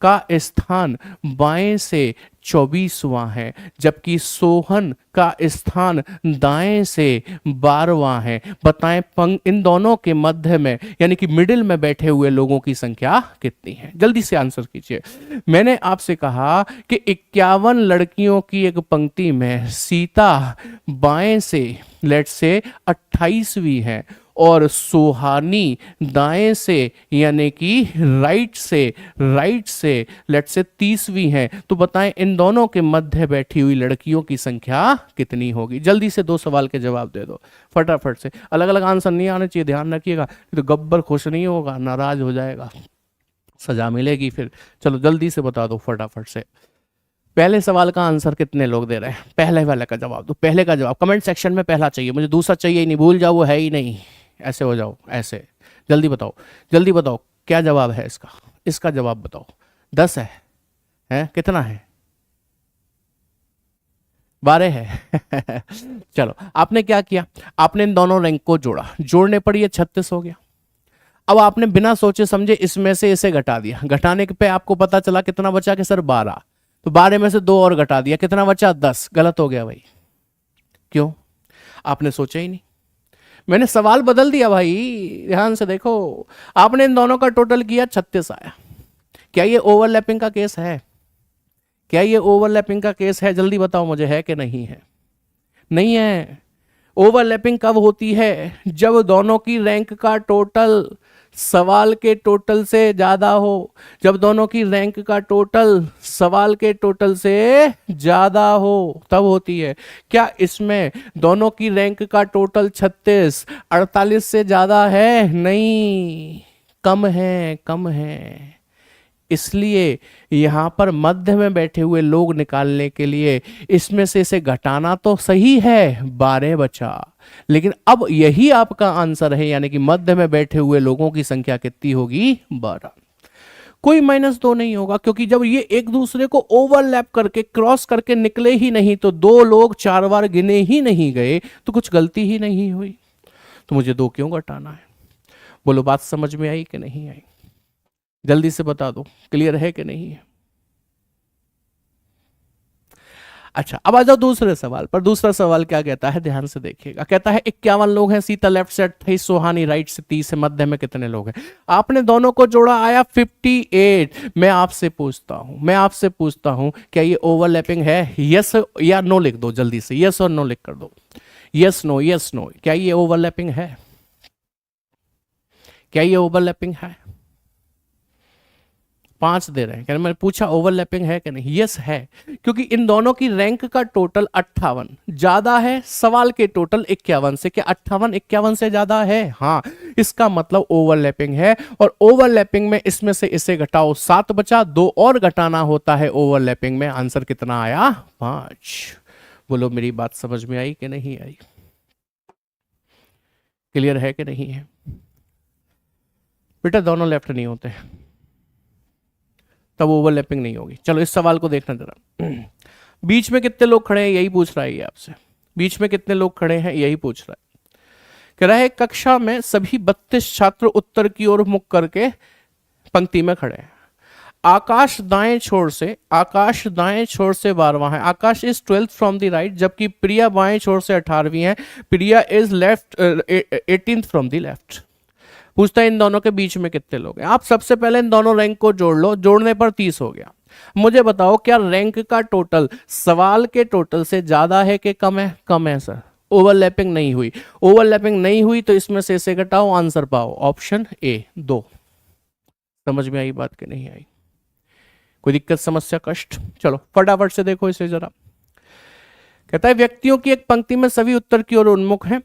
का स्थान बाएं से 24वां है, जबकि सोहन का स्थान दाएं से 12वां है। बताएं इन दोनों के मध्य में यानी कि मिडिल में बैठे हुए लोगों की संख्या कितनी है? जल्दी से आंसर कीजिए। मैंने आपसे कहा कि 51 लड़कियों की एक पंक्ति में सीता बाएं से लेट से 28वीं है और सुहानी दाएं से यानी कि राइट से लेट से 30वीं है। तो बताएं इन दोनों के मध्य बैठी हुई लड़कियों की संख्या कितनी होगी? जल्दी से दो सवाल के जवाब दे दो फटाफट से। अलग अलग आंसर नहीं आने चाहिए, ध्यान रखिएगा, तो गब्बर खुश नहीं होगा, नाराज हो जाएगा, सजा मिलेगी फिर। चलो जल्दी से बता दो फटाफट से। पहले सवाल का आंसर कितने लोग दे रहे हैं? पहले वाले का जवाब दो, पहले का जवाब कमेंट सेक्शन में पहला चाहिए मुझे, दूसरा चाहिए ही नहीं, भूल जाओ वो है ही नहीं, ऐसे हो जाओ ऐसे। जल्दी बताओ, जल्दी बताओ क्या जवाब है इसका, इसका जवाब बताओ। 10 है कितना है? 12 है चलो आपने क्या किया, आपने इन दोनों रैंक को जोड़ा, जोड़ने पर ये 36 हो गया। अब आपने बिना सोचे समझे इसमें से इसे घटा दिया, घटाने पे आपको पता चला कितना बचा कि सर 12, तो 12 में से 2 और घटा दिया, कितना बचा? 10। गलत हो गया भाई। क्यों? आपने सोचा ही नहीं। मैंने सवाल बदल दिया भाई, ध्यान से देखो। आपने इन दोनों का टोटल किया 36 आया। क्या ये ओवरलैपिंग का केस है? क्या ये ओवरलैपिंग का केस है? जल्दी बताओ मुझे, है कि नहीं है? नहीं है। ओवरलैपिंग कब होती है? जब दोनों की रैंक का टोटल सवाल के टोटल से ज्यादा हो। जब दोनों की रैंक का टोटल सवाल के टोटल से ज्यादा हो तब होती है। क्या इसमें दोनों की रैंक का टोटल 36 48 से ज्यादा है? नहीं, कम है, कम है। इसलिए यहां पर मध्य में बैठे हुए लोग निकालने के लिए इसमें से इसे घटाना तो सही है, 12 बचा, लेकिन अब यही आपका आंसर है, यानी कि मध्य में बैठे हुए लोगों की संख्या कितनी होगी? 12। कोई -2 नहीं होगा, क्योंकि जब ये एक दूसरे को ओवरलैप करके क्रॉस करके निकले ही नहीं, तो 2 लोग 4 बार गिने ही नहीं गए, तो कुछ गलती ही नहीं हुई, तो मुझे 2 क्यों घटाना है? बोलो बात समझ में आई कि नहीं आई? जल्दी से बता दो, क्लियर है कि नहीं है? अच्छा, अब आ जाओ दूसरे सवाल पर। दूसरा सवाल क्या कहता है, ध्यान से देखिएगा। कहता है 51 लोग हैं, सीता लेफ्ट से 28, सोहानी राइट से 30 है, मध्य में कितने लोग हैं? आपने दोनों को जोड़ा, आया 58। मैं आपसे पूछता हूं क्या ये ओवरलैपिंग है? यस या नो लिख दो जल्दी से, यस और नो लिख कर दो। Yes no, yes no. क्या ये ओवरलैपिंग है? क्या ये ओवरलैपिंग है? 5 दे रहे हैं। क्या मैंने पूछा ओवरलैपिंग है कि नहीं? यस है, क्योंकि इन दोनों की रैंक का टोटल 58 ज्यादा है सवाल के टोटल 51 से। क्या 58 51 से ज्यादा है? हाँ, इसका मतलब ओवरलैपिंग है। और ओवरलैपिंग में इसमें से इसे घटाओ, 7 बचा, 2 और घटाना होता है ओवरलैपिंग में। आंसर कितना आया? 5। बोलो मेरी बात समझ में आई कि नहीं आई? क्लियर है कि नहीं है? बेटा दोनों लेफ्ट नहीं होते तब ओवरलैपिंग नहीं होगी। चलो इस सवाल को देखना जरा। बीच में कितने लोग खड़े हैं, यही पूछ रहा है ये आपसे। बीच में कितने लोग खड़े हैं, यही पूछ रहा है। कह रहा है कक्षा में सभी 32 छात्र उत्तर की ओर मुख करके पंक्ति में खड़े हैं। आकाश दाएं छोर से 12वां है। Akash is 12th from the right, जबकि प्रिया बाएं छोर से 18वीं है। Priya is left 18th from the left. पूछता है इन दोनों के बीच में कितने लोग हैं। आप सबसे पहले इन दोनों रैंक को जोड़ लो, जोड़ने पर 30 हो गया। मुझे बताओ क्या रैंक का टोटल सवाल के टोटल से ज्यादा है कि कम है? कम है सर। ओवरलैपिंग नहीं हुई, ओवरलैपिंग नहीं हुई तो इसमें से इसे घटाओ, आंसर पाओ। Option A 2। समझ में आई बात कि नहीं आई? कोई दिक्कत समस्या कष्ट? चलो फटाफट से देखो इसे जरा। कहता है व्यक्तियों की एक पंक्ति में सभी उत्तर की ओर उन्मुख हैं,